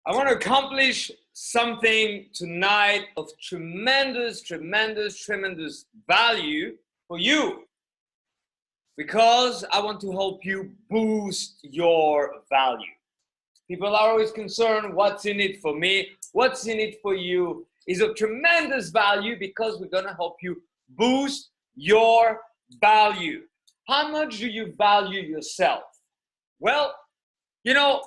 I want to accomplish something tonight of tremendous value for you because I want to help you boost your value. People are always concerned, what's in it for me? What's in it for you is of tremendous value because we're going to help you boost your value. How much do you value yourself? Well, you know,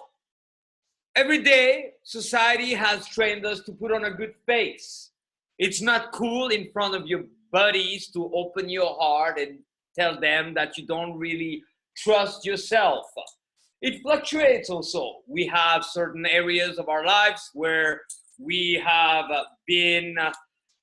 every day, society has trained us to put on a good face. It's not cool in front of your buddies to open your heart and tell them that you don't really trust yourself. It fluctuates also. We have certain areas of our lives where we have been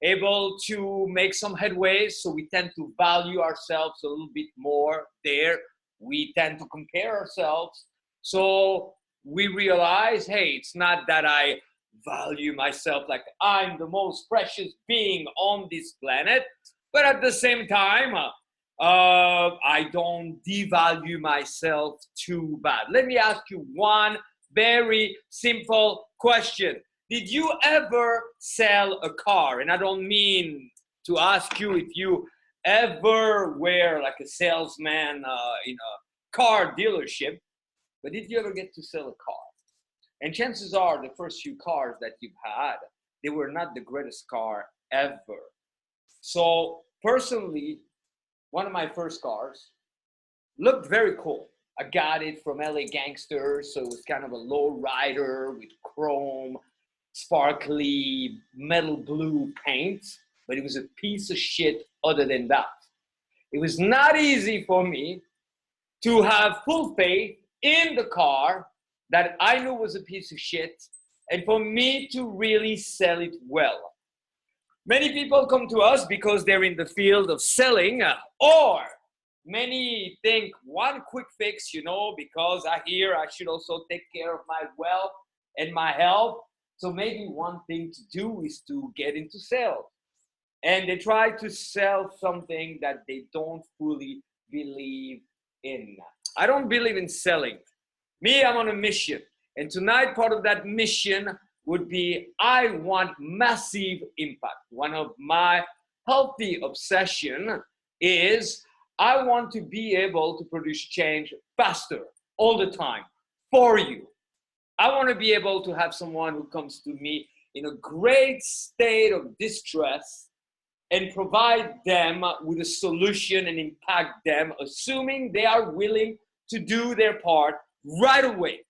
able to make some headways, so we tend to value ourselves a little bit more there. We tend to compare ourselves. So we realize, hey, it's not that I value myself like I'm the most precious being on this planet, but at the same time, I don't devalue myself too bad. Let me ask you one very simple question. Did you ever sell a car? And I don't mean to ask you if you ever were like a salesman in a car dealership, but did you ever get to sell a car? And chances are the first few cars that you've had, they were not the greatest car ever. So personally, one of my first cars looked very cool. I got it from LA Gangsters, so it was kind of a low rider with chrome, sparkly, metal blue paint, but it was a piece of shit other than that. It was not easy for me to have full faith in the car that I knew was a piece of shit and for me to really sell it well. Many people come to us because they're in the field of selling, or many think one quick fix, because I hear I should also take care of my wealth and my health. So maybe one thing to do is to get into sales. And they try to sell something that they don't fully believe in. I don't believe in selling. Me, I'm on a mission. And tonight, part of that mission would be I want massive impact. One of my healthy obsession is I want to be able to produce change faster all the time for you. I want to be able to have someone who comes to me in a great state of distress and provide them with a solution and impact them, assuming they are willing to do their part right away.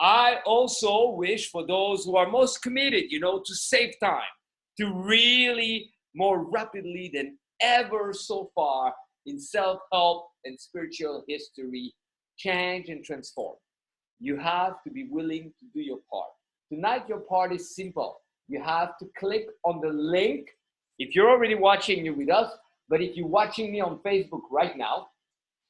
I also wish for those who are most committed, to save time, to really more rapidly than ever so far in self-help and spiritual history, change and transform. You have to be willing to do your part. Tonight, your part is simple. You have to click on the link. If you're already watching, you're with us. But if you're watching me on Facebook right now,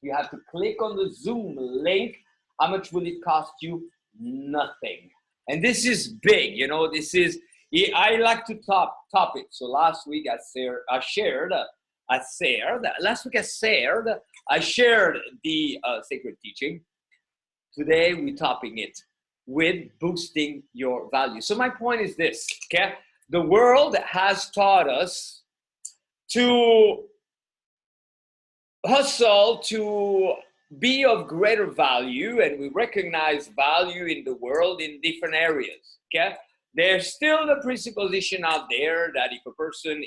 you have to click on the Zoom link. How much will it cost you? Nothing. And this is big, I like to top it. So last week I shared the sacred teaching. Today we're topping it with boosting your value. So my point is this, okay? The world has taught us to hustle to be of greater value, and we recognize value in the world in different areas, okay? There's still the presupposition out there that if a person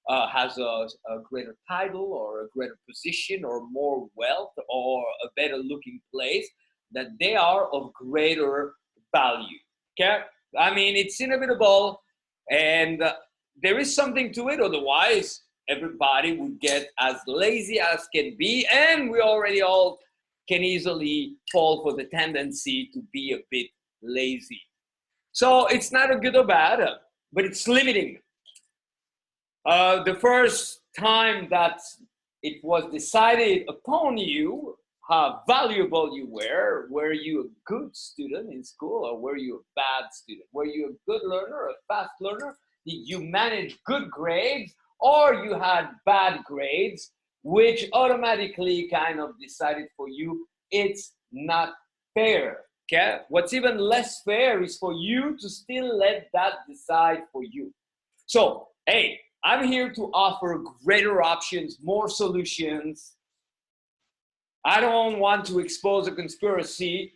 has a greater title or a greater position or more wealth or a better looking place, that they are of greater value, okay? I mean, it's inevitable, and there is something to it, otherwise everybody would get as lazy as can be, and we already all can easily fall for the tendency to be a bit lazy. So it's not a good or bad, but it's limiting. The first time that it was decided upon you how valuable you were you a good student in school or were you a bad student? Were you a good learner, a fast learner? Did you manage good grades? Or you had bad grades, which automatically kind of decided for you it's not fair. Okay? What's even less fair is for you to still let that decide for you. So, hey, I'm here to offer greater options, more solutions. I don't want to expose a conspiracy.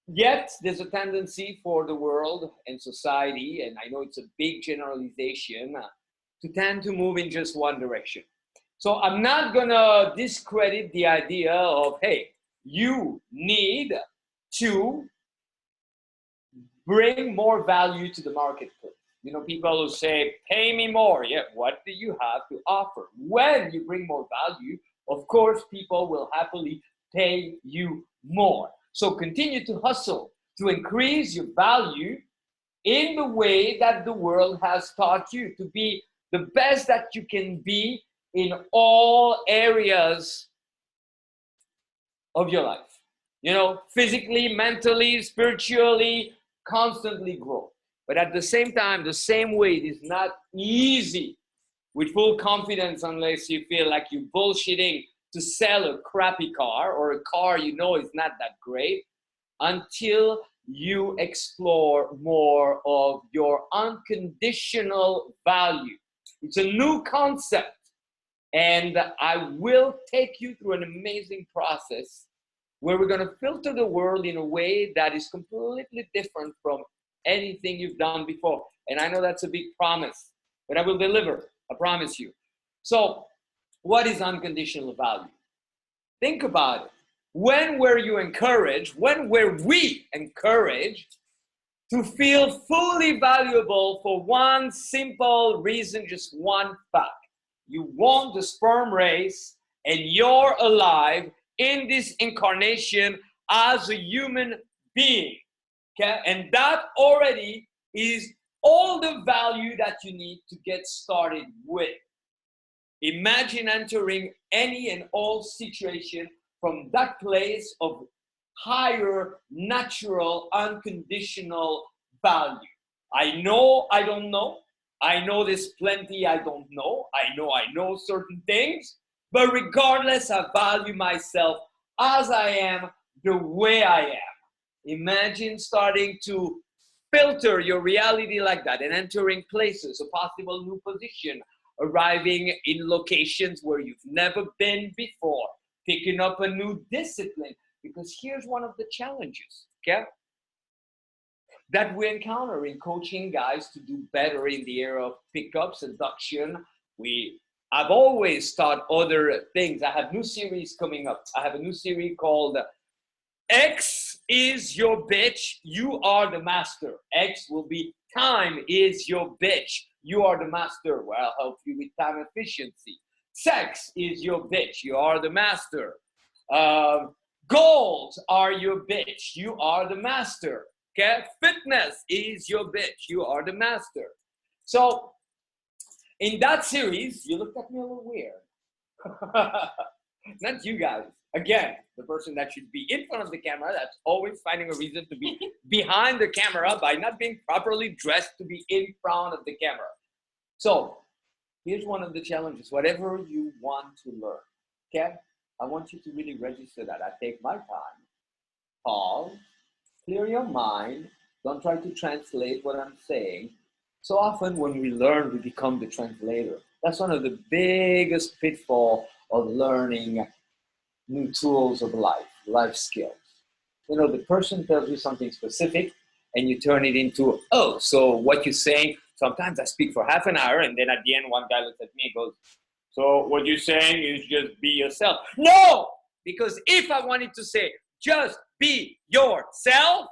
Yet, there's a tendency for the world and society, and I know it's a big generalization, to tend to move in just one direction. So I'm not gonna discredit the idea of, hey, you need to bring more value to the marketplace. You know, people who say, pay me more. Yeah, what do you have to offer? When you bring more value, of course, people will happily pay you more. So continue to hustle to increase your value in the way that the world has taught you to be the best that you can be in all areas of your life. You know, physically, mentally, spiritually, constantly grow. But at the same time, the same way, it is not easy with full confidence unless you feel like you're bullshitting to sell a crappy car or a car you know is not that great until you explore more of your unconditional value. It's a new concept, and I will take you through an amazing process where we're going to filter the world in a way that is completely different from anything you've done before. And I know that's a big promise, but I will deliver, I promise you. So, what is unconditional value? Think about it. When were you encouraged? When were we encouraged to feel fully valuable for one simple reason, just one fact? You won the sperm race and you're alive in this incarnation as a human being. Okay? And that already is all the value that you need to get started with. Imagine entering any and all situation from that place of higher, natural, unconditional value. I know I don't know. I know there's plenty I don't know. I know certain things. But regardless, I value myself as I am, the way I am. Imagine starting to filter your reality like that and entering places, a possible new position, arriving in locations where you've never been before, picking up a new discipline. Because here's one of the challenges, okay, that we encounter in coaching guys to do better in the area of pickup, seduction. I've always taught other things. I have new series coming up. I have a new series called X is your bitch, you are the master. X will be time is your bitch, you are the master. Well, I'll help you with time efficiency. Sex is your bitch, you are the master. Goals are your bitch, you are the master. Okay, fitness is your bitch, you are the master. So in that series, you looked at me a little weird. Not you guys. Again, the person that should be in front of the camera, that's always finding a reason to be behind the camera by not being properly dressed to be in front of the camera. So here's one of the challenges. Whatever you want to learn, okay? I want you to really register that. I take my time, pause, clear your mind, don't try to translate what I'm saying. So often when we learn, we become the translator. That's one of the biggest pitfalls of learning new tools of life skills. You know, the person tells you something specific and you turn it into, oh, so what you're saying, sometimes I speak for half an hour and then at the end one guy looks at me and goes, so what you're saying is just be yourself. No, because if I wanted to say just be yourself,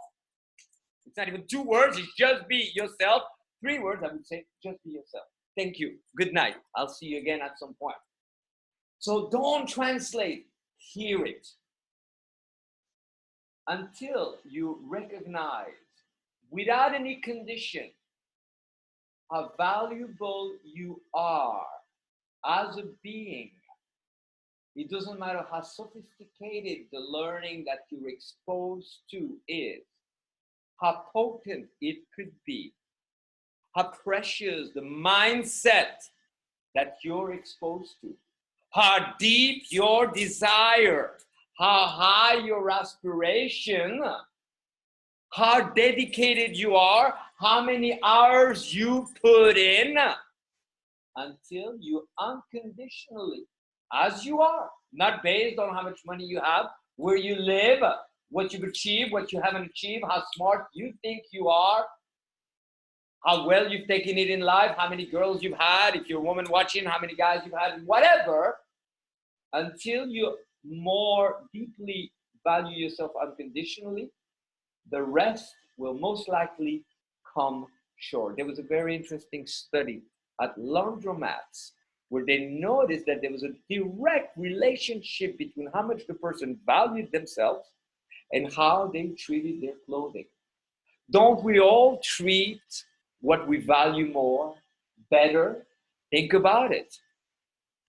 it's not even 2 words, it's just be yourself. 3 words, I would say just be yourself. Thank you. Good night. I'll see you again at some point. So don't translate. Hear it until you recognize without any condition how valuable you are as a being. It doesn't matter how sophisticated the learning that you're exposed to is, how potent it could be, how precious the mindset that you're exposed to, how deep your desire, how high your aspiration, how dedicated you are, how many hours you put in, until you unconditionally, as you are, not based on how much money you have, where you live, what you've achieved, what you haven't achieved, how smart you think you are, how well you've taken it in life, how many girls you've had, if you're a woman watching, how many guys you've had, whatever, until you more deeply value yourself unconditionally, the rest will most likely come short. There was a very interesting study at laundromats where they noticed that there was a direct relationship between how much the person valued themselves and how they treated their clothing. Don't we all treat what we value more better? Think about it.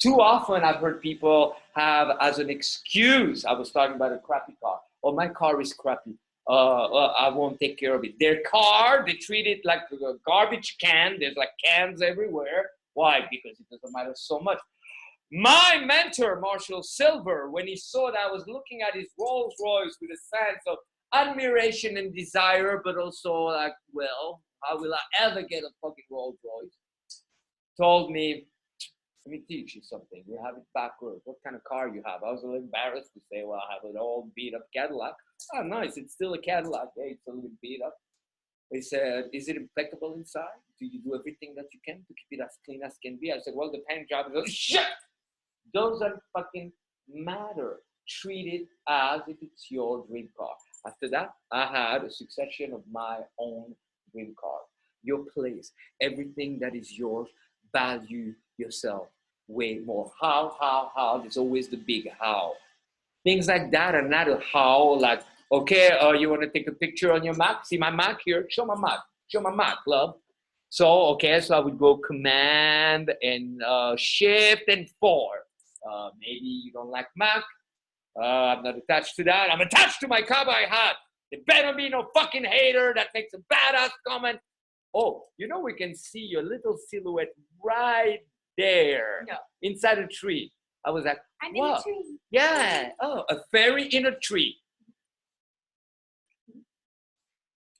Too often I've heard people have as an excuse, I was talking about a crappy car. Oh, my car is crappy. I won't take care of it. Their car, they treat it like a garbage can. There's like cans everywhere. Why? Because it doesn't matter so much. My mentor, Marshall Silver, when he saw that I was looking at his Rolls Royce with a sense of admiration and desire, but also like, well, how will I ever get a fucking Rolls Royce? Told me, let me teach you something. You have it backwards. What kind of car you have? I was a little embarrassed to say, well, I have an old beat up Cadillac. Oh, nice. It's still a Cadillac. Yeah, it's a little beat up. They said, is it impeccable inside? Do you do everything that you can to keep it as clean as can be? I said, well, the paint job is, shit! Doesn't fucking matter. Treat it as if it's your dream car. After that, I had a succession of my own dream car. Your place, everything that is yours, value yourself way more. How? There's always the big how. Things like that are not a how, like, okay, you want to take a picture on your Mac? See my Mac here? Show my Mac, love. So, okay, so I would go Command and Shift and 4. Maybe you don't like Mac. I'm not attached to that. I'm attached to my cowboy hat. There better be no fucking hater that makes a badass comment. Oh, you know, we can see your little silhouette right there inside a tree. I was like, I'm in a tree. Yeah. Oh, a fairy in a tree.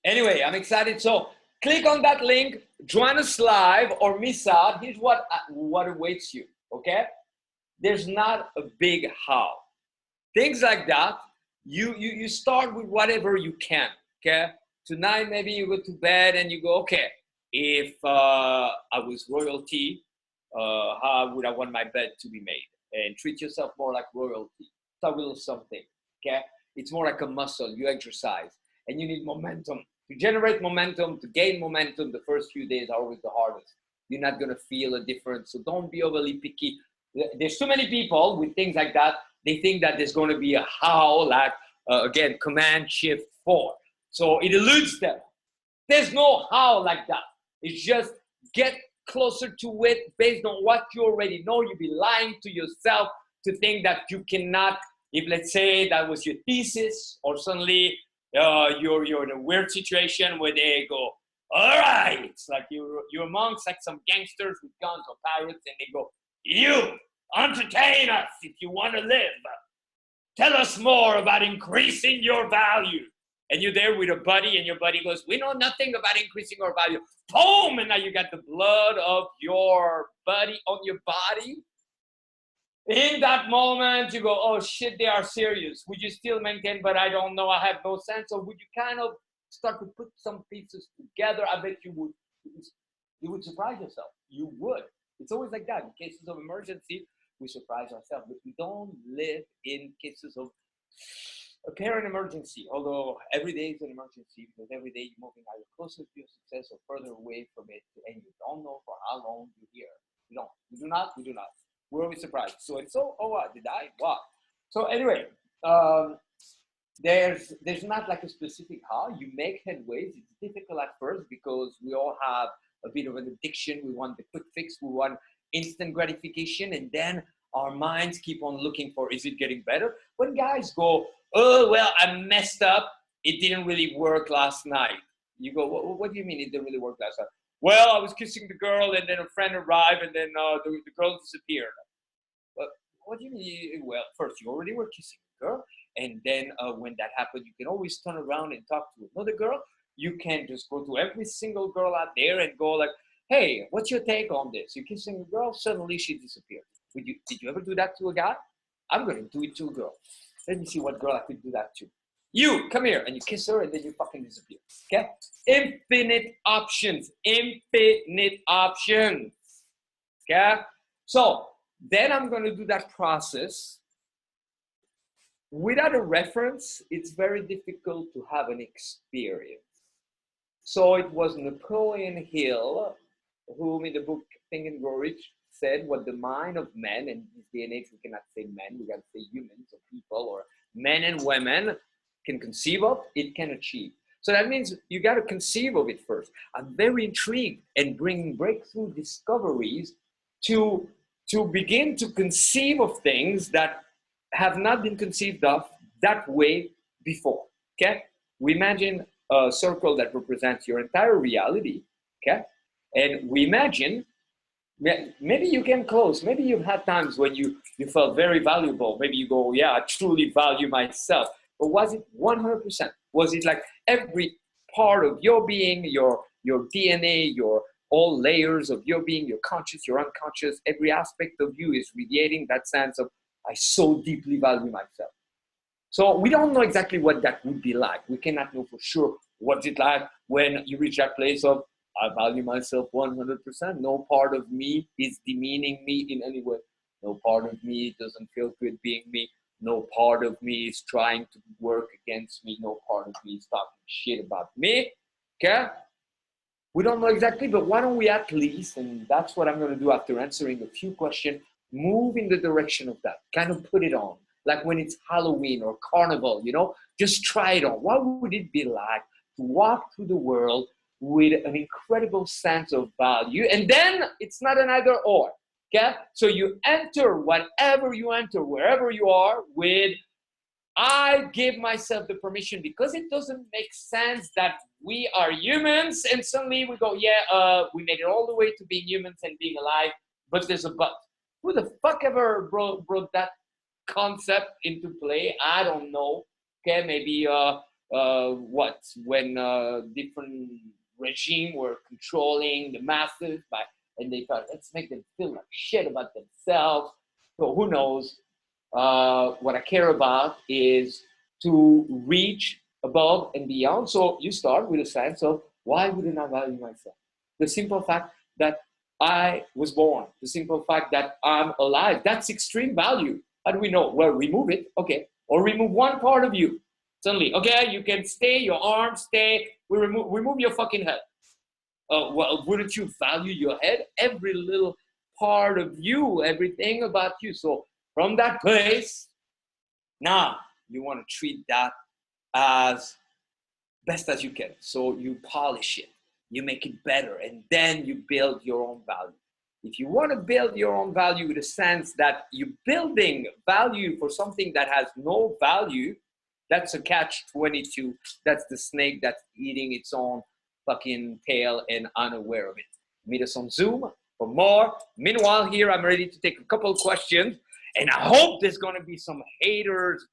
Anyway, I'm excited. So click on that link, join us live or miss out. Here's what awaits you, okay? There's not a big how. Things like that, you start with whatever you can, okay? Tonight, maybe you go to bed and you go, okay, if I was royalty, how would I want my bed to be made? And treat yourself more like royalty. Start with something, okay? It's more like a muscle. You exercise and you need momentum. To generate momentum, to gain momentum, the first few days are always the hardest. You're not going to feel a difference. So don't be overly picky. There's too many people with things like that. They think that there's going to be a how, like, again, Command Shift 4. So it eludes them. There's no how like that. It's just get closer to it based on what you already know. You'll be lying to yourself to think that you cannot. If, let's say, that was your thesis, or suddenly you're in a weird situation where they go, all right, it's like you're amongst like some gangsters with guns or pirates, and they go, you entertain us if you want to live. Tell us more about increasing your value. And you're there with a buddy, and your buddy goes, we know nothing about increasing our value. Boom! And now you got the blood of your buddy on your body. In that moment, you go, oh shit, they are serious. Would you still maintain, but I don't know, I have no sense? Or would you kind of start to put some pieces together? I bet you would surprise yourself. You would. It's always like that. In cases of emergency, we surprise ourselves, but we don't live in cases of apparent emergency, although every day is an emergency, because every day you're moving either closer to your success or further away from it, and you don't know for how long you're here. We do not. We're always surprised. So and so, oh what, did I? What? So anyway, there's not like a specific how. You make headways. It's difficult at first because we all have a bit of an addiction. We want the quick fix. We want instant gratification, and then our minds keep on looking for, is it getting better? When guys go, oh, well, I messed up. It didn't really work last night. You go, what do you mean it didn't really work last night? Well, I was kissing the girl, and then a friend arrived, and then the girl disappeared. But what do you mean? Well, first, you already were kissing the girl, And then when that happens, you can always turn around and talk to another girl. You can just go to every single girl out there and go like, hey, what's your take on this? You're kissing a girl, suddenly she disappeared. Did you ever do that to a guy? I'm going to do it to a girl. Let me see what girl I could do that to. You, come here, and you kiss her, and then you fucking disappear. Okay? Infinite options. Infinite options. Okay? So, then I'm going to do that process. Without a reference, it's very difficult to have an experience. So it was Napoleon Hill, whom in the book Think and Grow Rich said what the mind of men, and in this day and age we cannot say men, we gotta say humans or people or men and women can conceive of, it can achieve. So that means you gotta conceive of it first. I'm very intrigued in bringing breakthrough discoveries to begin to conceive of things that have not been conceived of that way before, okay? We imagine a circle that represents your entire reality, okay? And we imagine, maybe you came close, maybe you've had times when you felt very valuable, maybe you go, yeah, I truly value myself, but was it 100%? Was it like every part of your being, your DNA, your all layers of your being, your conscious, your unconscious, every aspect of you is radiating that sense of, I so deeply value myself. So we don't know exactly what that would be like. We cannot know for sure what's it like when you reach that place of, I value myself 100%. No part of me is demeaning me in any way. No part of me doesn't feel good being me. No part of me is trying to work against me. No part of me is talking shit about me. Okay? We don't know exactly, but why don't we at least, and that's what I'm going to do after answering a few questions, move in the direction of that. Kind of put it on. Like when it's Halloween or Carnival, you know, just try it on. What would it be like to walk through the world with an incredible sense of value? And then it's not an either or, okay? So you enter whatever you enter, wherever you are, with, I give myself the permission, because it doesn't make sense that we are humans and suddenly we go, yeah, we made it all the way to being humans and being alive, but there's a but. Who the fuck ever brought that concept into play? I don't know. Okay, maybe when different regime were controlling the masses and they thought, let's make them feel like shit about themselves. So who knows? What I care about is to reach above and beyond. So you start with a sense of, why wouldn't I value myself? The simple fact that I was born, the simple fact that I'm alive, that's extreme value. How do we know? Well, remove it, okay. Or remove one part of you. Suddenly, okay, you can stay, your arms stay, we remove your fucking head. Well, wouldn't you value your head? Every little part of you, everything about you. So from that place, now you want to treat that as best as you can. So you polish it, you make it better, and then you build your own value. If you want to build your own value in the sense that you're building value for something that has no value, that's a catch-22. That's the snake that's eating its own fucking tail and unaware of it. Meet us on Zoom for more. Meanwhile, here I'm ready to take a couple of questions, and I hope there's going to be some haters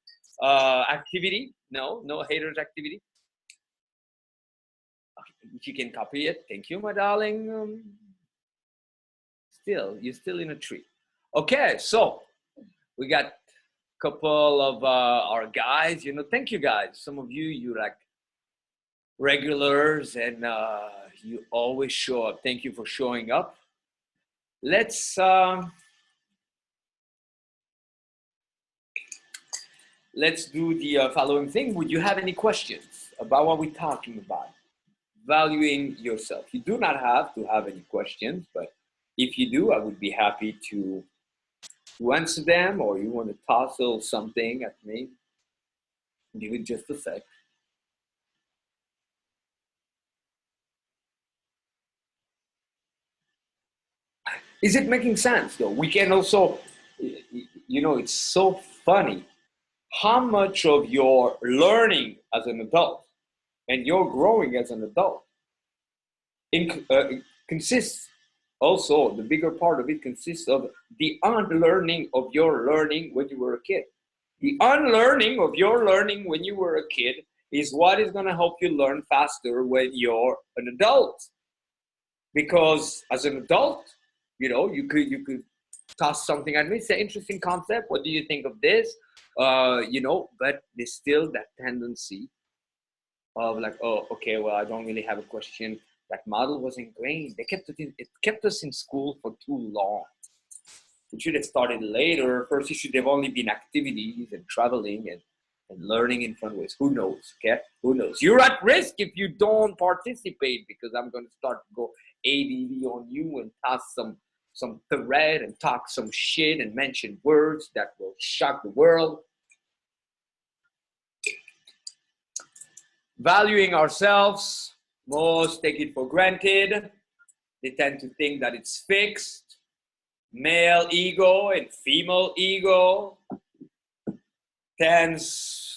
activity. No haters activity. If you can copy it, thank you, my darling. You're still in a tree. Okay, so we got a couple of our guys. You know, thank you guys. Some of you like regulars, and you always show up. Thank you for showing up. Let's do the following thing. Would you have any questions about what we're talking about? Valuing yourself. You do not have to have any questions, but if you do, I would be happy to answer them, or you want to toss a little something at me. Give it just a sec. Is it making sense though? We can also, you know, it's so funny how much of your learning as an adult and your growing as an adult consists also, the bigger part of it consists of the unlearning of your learning when you were a kid. The unlearning of your learning when you were a kid is what is going to help you learn faster when you're an adult. Because as an adult, you could toss something at me, say interesting concept. What do you think of this? But there's still that tendency of like, oh, okay, well, I don't really have a question. That model was ingrained. It kept us in school for too long. It should have started later. First, it should have only been activities and traveling and learning in fun ways. Who knows? Okay, who knows? You're at risk if you don't participate, because I'm going to start to go ADD on you and toss some thread and talk some shit and mention words that will shock the world. Valuing ourselves, most take it for granted. They tend to think that it's fixed. Male ego and female ego tends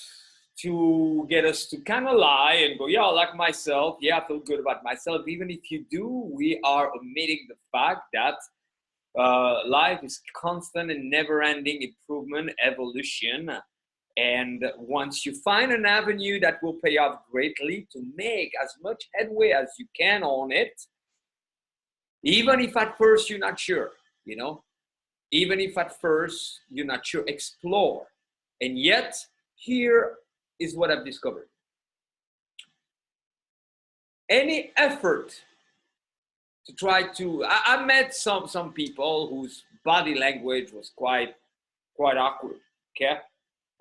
to get us to kind of lie and go, yeah, I like myself. Yeah, I feel good about myself. Even if you do, we are omitting the fact that life is constant and never-ending improvement, evolution. And once you find an avenue that will pay off greatly, to make as much headway as you can on it, even if at first you're not sure, even if at first you're not sure, explore. And yet, here is what I've discovered. Any effort to try to, I met some people whose body language was quite awkward, okay?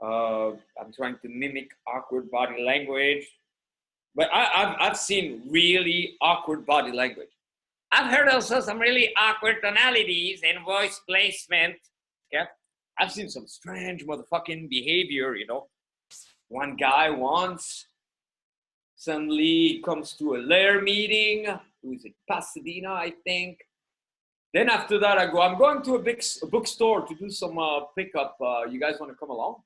I'm trying to mimic awkward body language, but I've seen really awkward body language. I've heard also some really awkward tonalities and voice placement. Okay, I've seen some strange motherfucking behavior. One guy once suddenly comes to a lair meeting. Who's in Pasadena, I think. Then after that, I'm going to a bookstore to do some pickup. You guys want to come along?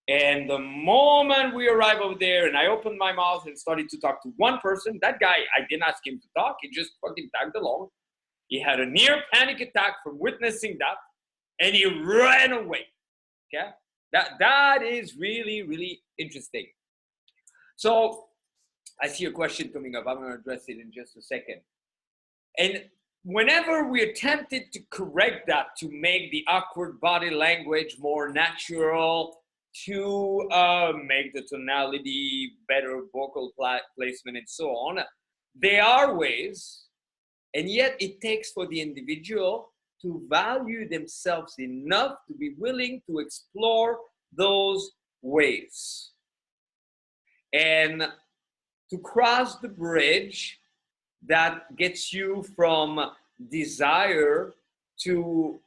And the moment we arrive over there and I opened my mouth and started to talk to one person, that guy, I didn't ask him to talk. He just fucking tagged along. He had a near panic attack from witnessing that, and he ran away. Okay? That is really, really interesting. So I see a question coming up. I'm going to address it in just a second. And whenever we're tempted to correct that, to make the awkward body language more natural, to make the tonality better, vocal placement, and so on, there are ways, and yet it takes for the individual to value themselves enough to be willing to explore those ways and to cross the bridge that gets you from desire to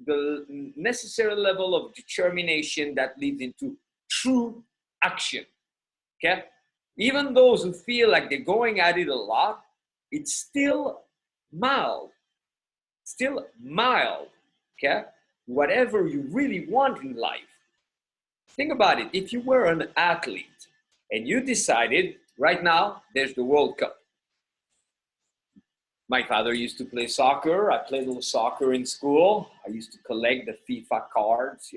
the necessary level of determination that leads into true action. Okay? Even those who feel like they're going at it a lot, it's still mild. Still mild. Okay? Whatever you really want in life. Think about it. If you were an athlete and you decided, right now, there's the World Cup. My father used to play soccer. I played a little soccer in school. I used to collect the FIFA cards,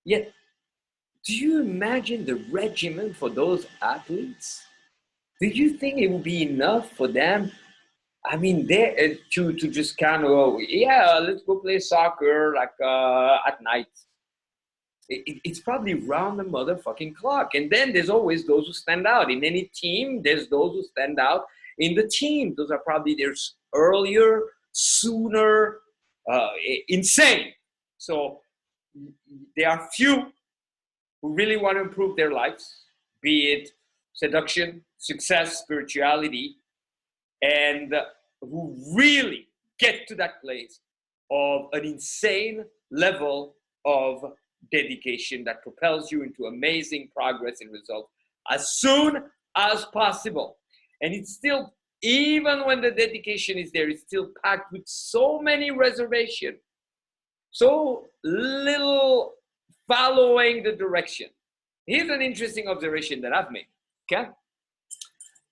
Yet, do you imagine the regimen for those athletes? Do you think it would be enough for them? I mean, to just kind of, let's go play soccer at night. It's probably round the motherfucking clock. And then there's always those who stand out. In any team, there's those who stand out in the team. Those are probably there's earlier, sooner, insane. So there are few who really want to improve their lives, be it seduction, success, spirituality, and who really get to that place of an insane level of dedication that propels you into amazing progress and results as soon as possible. And it's still, even when the dedication is there, it's still packed with so many reservations, so little following the direction. Here's an interesting observation that I've made, okay?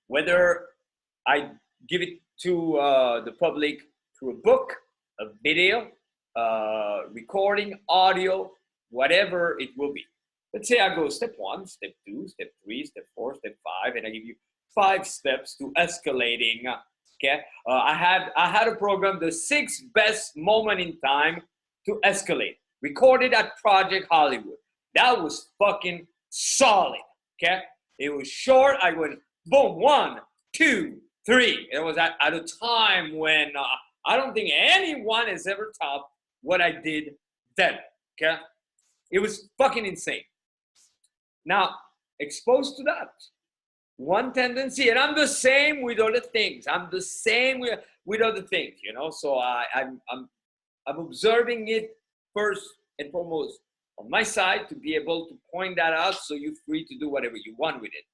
Whether I give it to the public through a book, a video, recording, audio, whatever it will be. Let's say I go step 1, step 2, step 3, step 4, step 5, and I give you 5 steps to escalating. Okay, I had a program, the 6 best moment in time to escalate, recorded at Project Hollywood. That was fucking solid. Okay, it was short. I went boom, 1, 2, 3. It was at a time when I don't think anyone has ever topped what I did then. Okay, it was fucking insane. Now, exposed to that, one tendency, and I'm the same with other things. I'm the same with other things, you know. So I'm observing it first and foremost on my side to be able to point that out, so you're free to do whatever you want with it.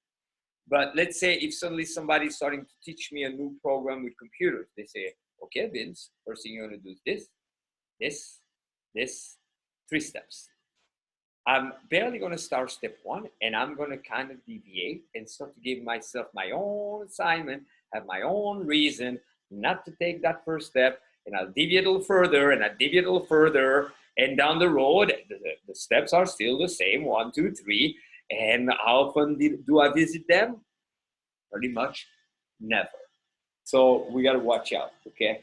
But let's say if suddenly somebody's starting to teach me a new program with computers, they say, okay, Vince, first thing you're gonna do is this, 3 steps. I'm barely going to start step 1, and I'm going to kind of deviate and start to give myself my own assignment, have my own reason not to take that first step, and I'll deviate a little further, and I'll deviate a little further, and down the road, the steps are still the same, 1, 2, 3, and how often do I visit them? Pretty much never. So we got to watch out, okay?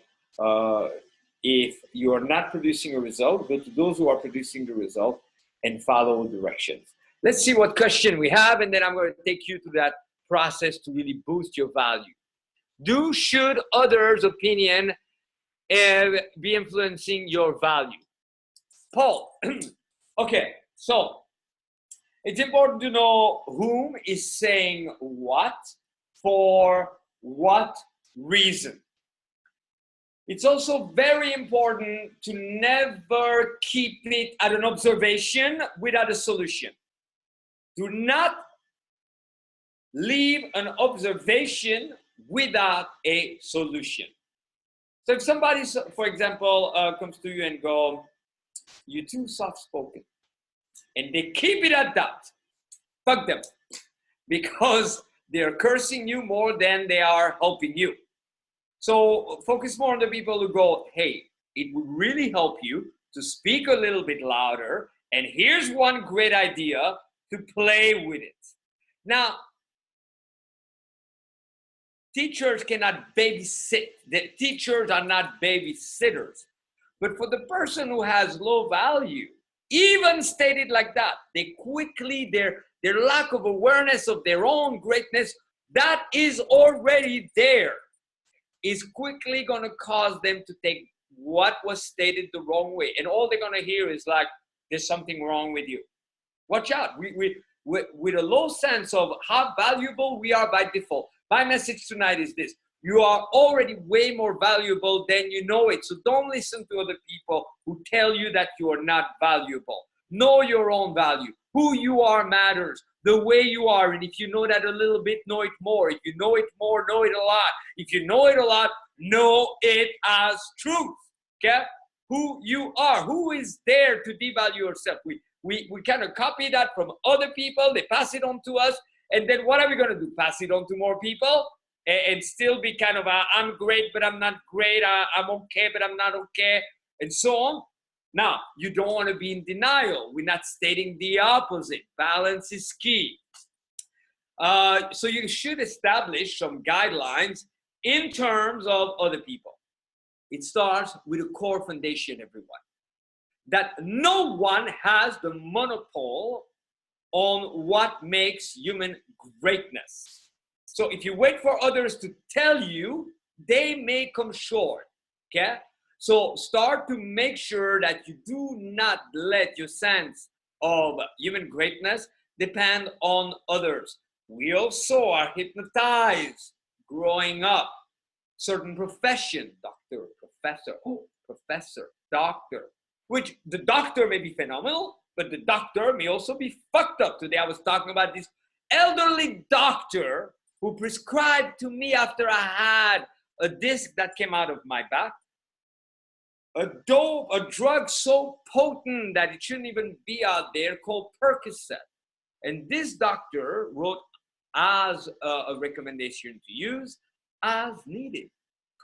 If you are not producing a result, go to those who are producing the result and follow directions. Let's see what question we have, and then I'm going to take you through that process to really boost your value. Should others' opinion be influencing your value? Paul, okay, so it's important to know whom is saying what, for what reason. It's also very important to never keep it at an observation without a solution. Do not leave an observation without a solution. So if somebody, for example, comes to you and go, you're too soft-spoken, and they keep it at that, fuck them, because they're cursing you more than they are helping you. So focus more on the people who go, hey, it would really help you to speak a little bit louder, and here's one great idea to play with it. Now, teachers cannot babysit. The teachers are not babysitters. But for the person who has low value, even stated like that, they quickly, their lack of awareness of their own greatness, that is already there, is quickly going to cause them to take what was stated the wrong way. And all they're going to hear is like, there's something wrong with you. Watch out. With a low sense of how valuable we are by default. My message tonight is this. You are already way more valuable than you know it. So don't listen to other people who tell you that you are not valuable. Know your own value. Who you are matters. The way you are, and if you know that a little bit, know it more. If you know it more, know it a lot. If you know it a lot, know it as truth. Okay? Who you are, who is there to devalue yourself. We kind of copy that from other people. They pass it on to us, and then what are we going to do? Pass it on to more people and still be kind of I'm great, but I'm not great. I'm okay, but I'm not okay, and so on. Now, you don't want to be in denial. We're not stating the opposite. Balance is key. So you should establish some guidelines in terms of other people. It starts with a core foundation, everyone. That no one has the monopole on what makes human greatness. So if you wait for others to tell you, they may come short, okay? So start to make sure that you do not let your sense of human greatness depend on others. We also are hypnotized growing up. Certain profession, doctor, professor, doctor, which the doctor may be phenomenal, but the doctor may also be fucked up. Today I was talking about this elderly doctor who prescribed to me after I had a disc that came out of my back, a drug so potent that it shouldn't even be out there, called Percocet. And this doctor wrote as a recommendation to use as needed.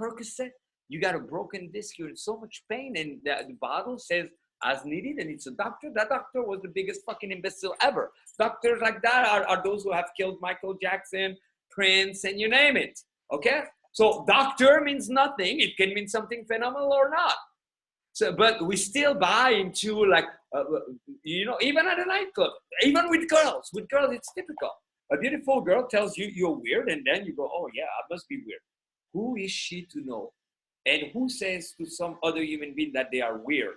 Percocet, you got a broken disc, you're in so much pain, and the bottle says as needed and it's a doctor, that doctor was the biggest fucking imbecile ever. Doctors like that are those who have killed Michael Jackson, Prince, and you name it. Okay? So doctor means nothing. It can mean something phenomenal or not. So, but we still buy into like, even at a nightclub, even with girls, it's typical. A beautiful girl tells you you're weird, and then you go, oh yeah, I must be weird. Who is she to know? And who says to some other human being that they are weird?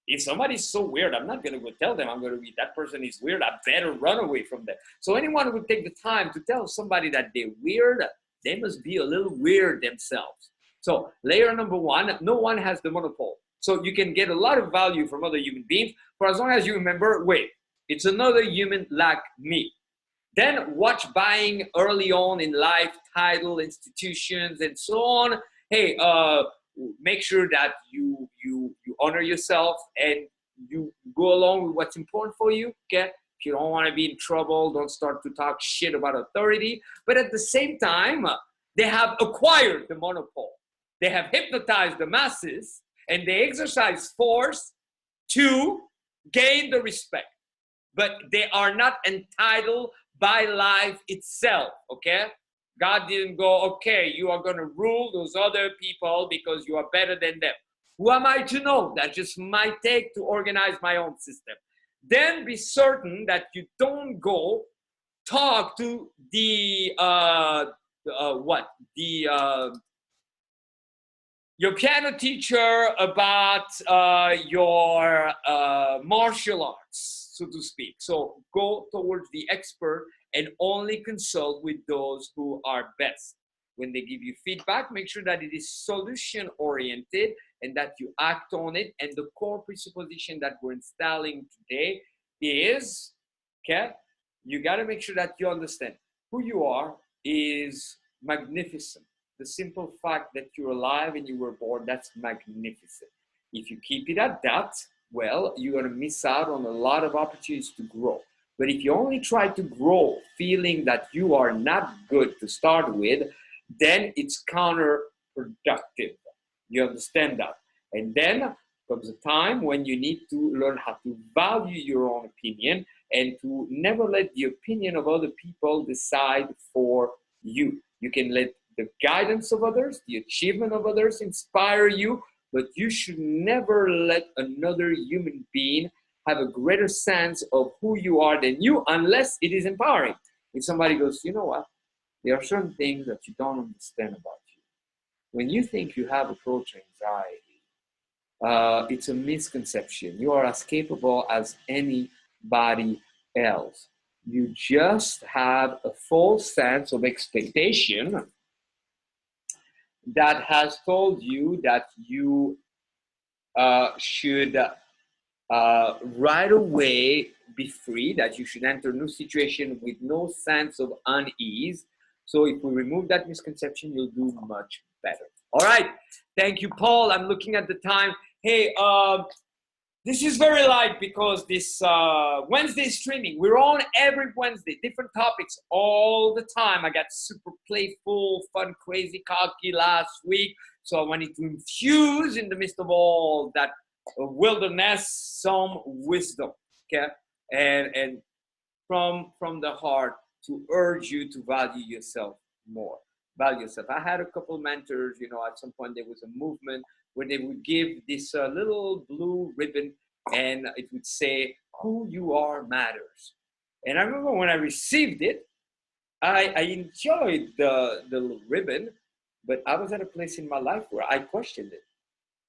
If somebody's so weird, I'm not going to go tell them I'm going to be, that person is weird. I better run away from them. So anyone who would take the time to tell somebody that they're weird, they must be a little weird themselves. So layer number one, no one has the monopole. So you can get a lot of value from other human beings for as long as you remember, wait, it's another human like me. Then watch buying early on in life, title, institutions, and so on. Hey, make sure that you honor yourself and you go along with what's important for you. Okay, if you don't want to be in trouble, don't start to talk shit about authority. But at the same time, they have acquired the monopole. They have hypnotized the masses, and they exercise force to gain the respect. But they are not entitled by life itself. Okay. God didn't go, okay, you are going to rule those other people because you are better than them. Who am I to know? That's just my take to organize my own system. Then be certain that you don't go talk to the, your piano teacher about your martial arts, so to speak. So go towards the expert and only consult with those who are best. When they give you feedback, make sure that it is solution oriented and that you act on it. And the core presupposition that we're installing today is, okay, you got to make sure that you understand who you are is magnificent. The simple fact that you're alive and you were born, that's magnificent. If you keep it at that, well, you're going to miss out on a lot of opportunities to grow. But if you only try to grow feeling that you are not good to start with, then it's counterproductive. You understand that? And then comes a time when you need to learn how to value your own opinion and to never let the opinion of other people decide for you. You can let the guidance of others, the achievement of others inspire you, but you should never let another human being have a greater sense of who you are than you unless it is empowering. If somebody goes, you know what, there are certain things that you don't understand about you. When you think you have approach anxiety, it's a misconception. You are as capable as anybody else. You just have a false sense of expectation that has told you that you should right away be free, that you should enter a new situation with no sense of unease. So if we remove that misconception, you'll do much better. All right. Thank you, Paul. I'm looking at the time. Hey, this is very light because this Wednesday streaming, we're on every Wednesday, different topics all the time. I got super playful, fun, crazy, cocky last week. So I wanted to infuse in the midst of all that wilderness some wisdom, okay? And from the heart to urge you to value yourself more. Value yourself. I had a couple mentors, at some point there was a movement where they would give this little blue ribbon and it would say, who you are matters. And I remember when I received it, I enjoyed the little ribbon, but I was at a place in my life where I questioned it.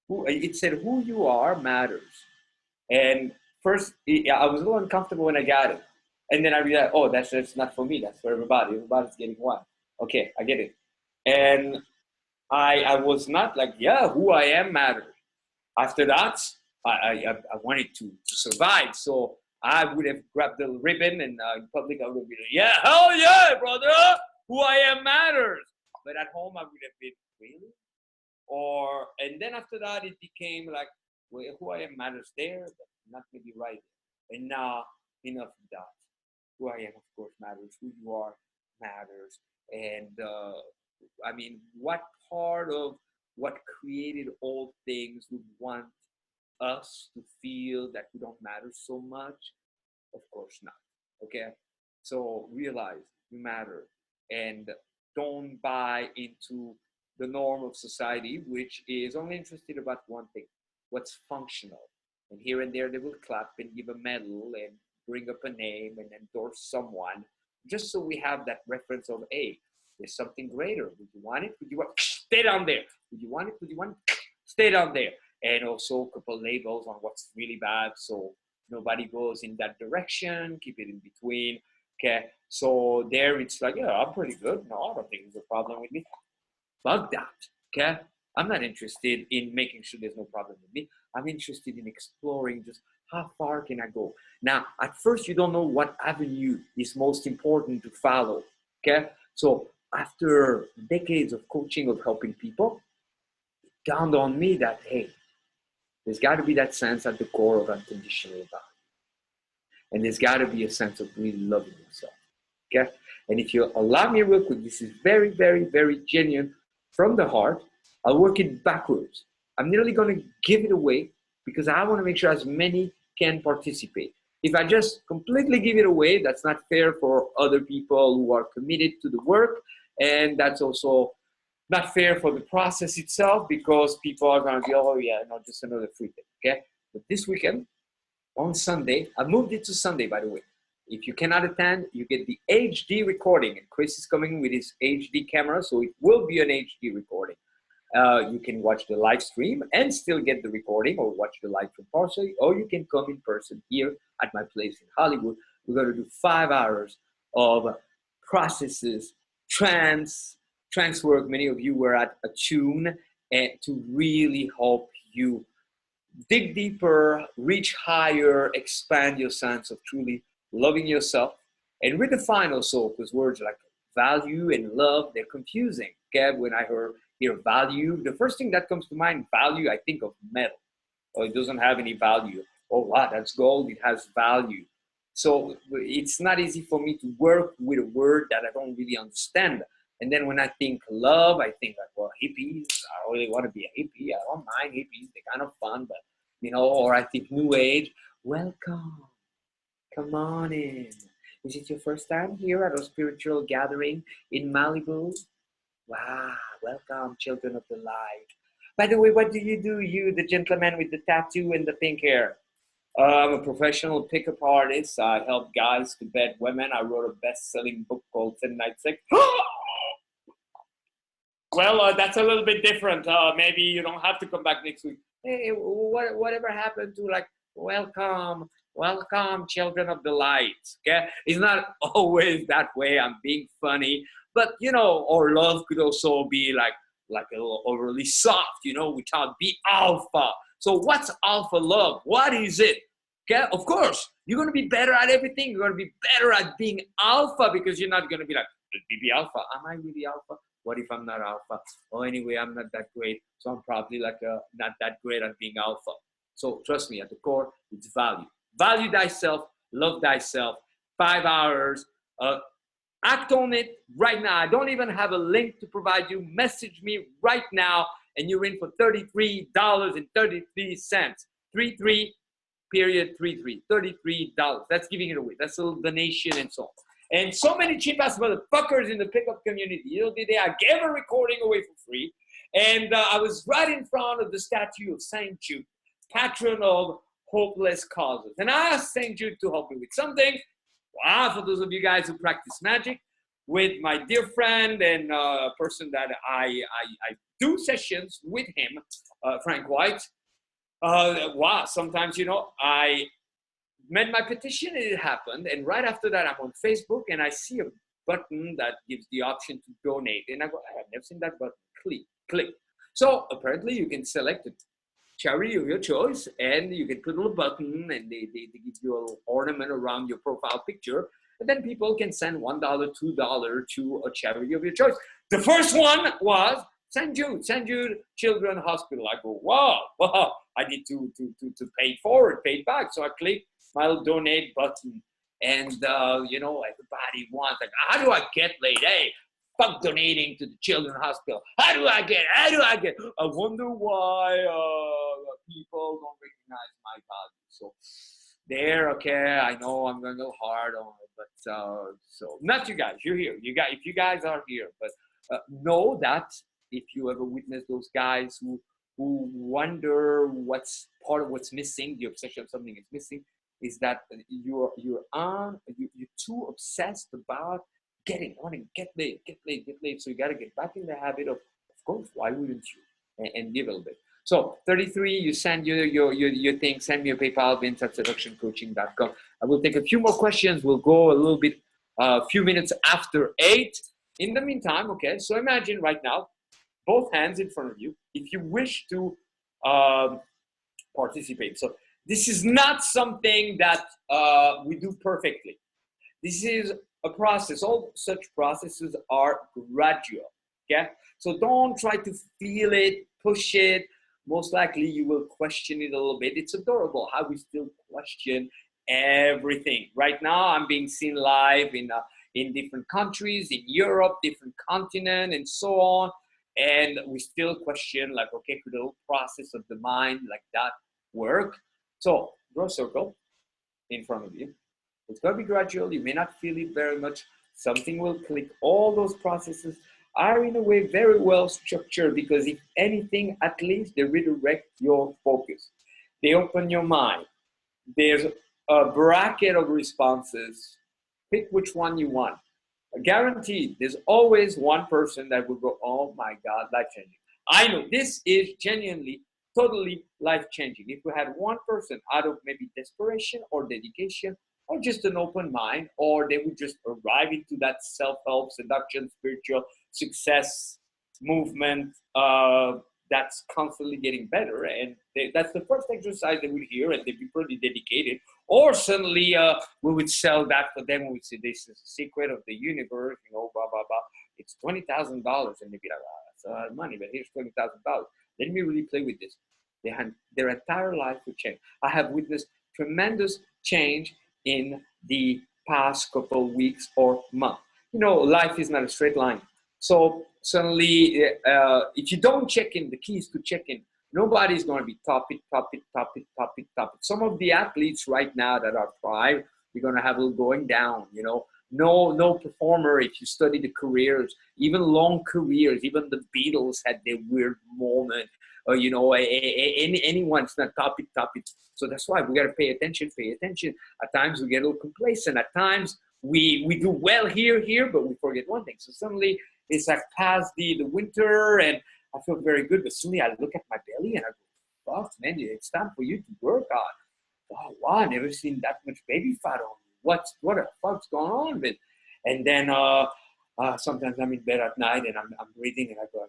It said, who you are matters. And first, I was a little uncomfortable when I got it. And then I realized, oh, that's not for me. That's for everybody. Everybody's getting one. Okay, I get it. And I was not like, yeah, who I am matters. After that, I wanted to survive. So I would have grabbed the ribbon and in public I would have been like, yeah, hell yeah, brother. Who I am matters. But at home I would have been, really? And then after that it became like, well, who I am matters there, but not maybe right there. And now enough of that. Who I am, of course, matters. Who you are matters. And what part of what created all things would want us to feel that we don't matter so much? Of course not. Okay? So realize you matter and don't buy into the norm of society, which is only interested about one thing, what's functional. And here and there they will clap and give a medal and bring up a name and endorse someone, just so we have that reference of, hey, there's something greater. Would you want it? Would you want it? Stay down there. Would you want it? Would you want it? Stay down there. And also a couple labels on what's really bad, so nobody goes in that direction. Keep it in between. Okay. So there it's like, yeah, I'm pretty good. No, I don't think there's a problem with me. Fuck that. Okay. I'm not interested in making sure there's no problem with me. I'm interested in exploring just how far can I go. Now, at first, you don't know what avenue is most important to follow. Okay. So after decades of coaching, of helping people, it dawned on me that, hey, there's got to be that sense at the core of unconditional love. And there's got to be a sense of really loving yourself. Okay. And if you allow me real quick, this is very, very, very genuine from the heart. I'll work it backwards. I'm nearly going to give it away because I want to make sure as many can participate. If I just completely give it away, that's not fair for other people who are committed to the work. And that's also not fair for the process itself, because people are going to be, oh yeah, not just another free thing. Okay. But this weekend, on Sunday, I moved it to Sunday, by the way. If you cannot attend, you get the HD recording. And Chris is coming with his HD camera, so it will be an HD recording. You can watch the live stream and still get the recording, or watch the live stream partially, or you can come in person here at my place in Hollywood. We're going to do 5 hours of processes, trance work. Many of you were at Attune, and to really help you dig deeper, reach higher, expand your sense of truly loving yourself, and redefine also, because words like value and love, they're confusing. Okay, when I hear value, the first thing that comes to mind, value, I think of metal. Oh, it doesn't have any value. Oh, wow, that's gold, it has value. So it's not easy for me to work with a word that I don't really understand. And then when I think love, I think like, well, hippies, I really want to be a hippie. I don't mind hippies, they're kind of fun, but you know, or I think new age, welcome, come on in. Is it your first time here at a spiritual gathering in Malibu? Wow, welcome, children of the light. By the way, what do? You, the gentleman with the tattoo and the pink hair? I'm a professional pickup artist. I help guys to bed women. I wrote a best-selling book called 10 Nights Sex. Well, that's a little bit different. Maybe you don't have to come back next week. Hey, whatever happened to like, welcome, children of the light? Okay, it's not always that way. I'm being funny, but you know, or love could also be like a little overly soft. You know, we can't be alpha. So what's alpha love? What is it? Okay, of course, you're going to be better at everything. You're going to be better at being alpha, because you're not going to be like, let me be alpha. Am I really alpha? What if I'm not alpha? Oh, anyway, I'm not that great, so I'm probably like not that great at being alpha. So trust me, at the core, it's value. Value thyself, love thyself. 5 hours. Act on it right now. I don't even have a link to provide you. Message me right now, and you're in for $33.33. 33 period 33. $33. That's giving it away. That's a little donation and so on. And so many cheap ass motherfuckers in the pickup community. You know, I gave a recording away for free, and I was right in front of the statue of Saint Jude, patron of hopeless causes. And I asked Saint Jude to help me with something. Wow, for those of you guys who practice magic, with my dear friend and a person that I do sessions with him, Frank White. Wow, sometimes, you know, I made my petition and it happened. And right after that, I'm on Facebook and I see a button that gives the option to donate. And I go, I've never seen that button. Click. So apparently you can select a charity of your choice, and you can put a little button, and they give you a little ornament around your profile picture. And then people can send $1, $2 to a charity of your choice. The first one was St. Jude Children's Hospital. I go, wow, I need to pay it forward, pay it back. So I click my little donate button, and you know, everybody wants, like, how do I get laid? Hey, fuck donating to the Children's Hospital. How do I get? I wonder why people don't recognize my value. So there, okay, I know I'm going to go hard on it, but so not you guys. You're here. You guys, if you guys are here, but know that if you ever witness those guys who wonder what's part of what's missing, the obsession of something is missing, is that you're too obsessed about wanting get laid. So you got to get back in the habit of course, why wouldn't you? And give a little bit. So 33, you send your thing, send me a PayPal, vince@seductioncoaching.com. I will take a few more questions. We'll go a little bit, a few minutes after 8. In the meantime, okay, so imagine right now, both hands in front of you, if you wish to participate. So this is not something that we do perfectly. This is a process. All such processes are gradual, okay? So don't try to feel it, push it. Most likely you will question it a little bit. It's adorable how we still question everything. Right now I'm being seen live in different countries, in Europe, different continent, and so on. And we still question, like, okay, could the whole process of the mind like that work? So draw a circle in front of you. It's going to be gradual. You may not feel it very much. Something will click. All those processes are in a way very well structured, because if anything, at least they redirect your focus. They open your mind. There's a bracket of responses. Pick which one you want. Guaranteed, there's always one person that will go, oh my God, life-changing. I know this is genuinely, totally life-changing. If we had one person out of maybe desperation or dedication, or just an open mind, or they would just arrive into that self-help, seduction, spiritual success movement that's constantly getting better. And that's the first exercise they would hear, and they'd be pretty dedicated. Or suddenly we would sell that for them. We would say, this is the secret of the universe, blah, blah, blah. It's $20,000. And they'd be like, oh, that's a lot of money, but here's $20,000. Let me really play with this. Their entire life would change. I have witnessed tremendous change in the past couple of weeks or month. Life is not a straight line. So suddenly, if you don't check in, the key is to check in. Nobody's going to be top it. Some of the athletes right now that are prime, you're going to have a little going down, No performer, if you study the careers, even long careers, even the Beatles had their weird moment. Anyone's not top it. So that's why we got to pay attention. At times we get a little complacent. At times we do well here, but we forget one thing. So suddenly it's like past the winter, and I feel very good. But suddenly I look at my belly and I go, fuck, man, it's time for you to work on. Oh, wow, I've never seen that much baby fat on me. What the fuck's going on, man? And then sometimes I'm in bed at night and I'm breathing and I go,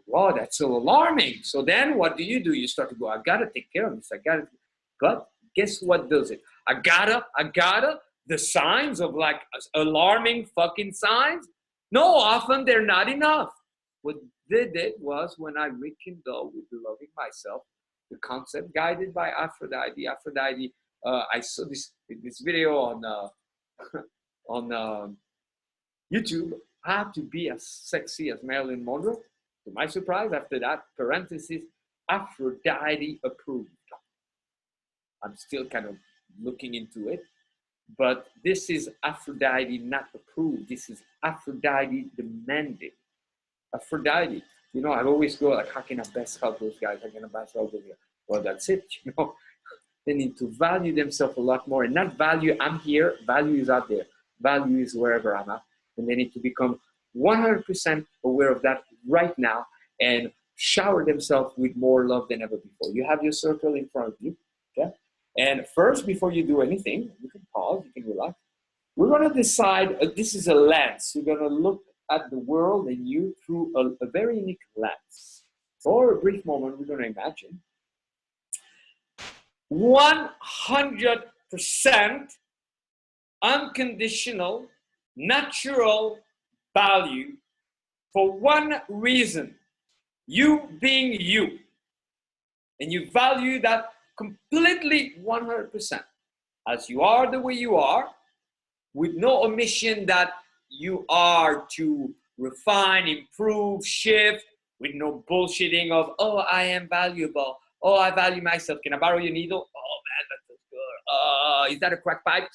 wow, that's so alarming. So then what do? You start to go, I gotta take care of this. But guess what does it? I gotta, the signs of like alarming fucking signs. No, often they're not enough. What they did was, when I rekindle with loving myself, the concept guided by Aphrodite. I saw this video on YouTube. How to be as sexy as Marilyn Monroe. To my surprise, after that, parenthesis, Aphrodite approved. I'm still kind of looking into it, but this is Aphrodite not approved. This is Aphrodite demanded. Aphrodite, I always go like, how can I best help those guys? How can I best help those guys? Well, that's it. They need to value themselves a lot more, and not value, I'm here, value is out there. Value is wherever I'm at. And they need to become 100% aware of that right now and shower themselves with more love than ever before. You have your circle in front of you, okay? And first, before you do anything, you can pause, you can relax. We're going to decide, this is a lens. We're going to look at the world and you through a very unique lens. For a brief moment, we're going to imagine 100% unconditional, natural value for one reason. You being you. And you value that completely 100%. As you are the way you are, with no omission that you are to refine, improve, shift, with no bullshitting of, oh, I am valuable. Oh, I value myself. Can I borrow your needle? Oh man, that feels good. Is that a crack pipe?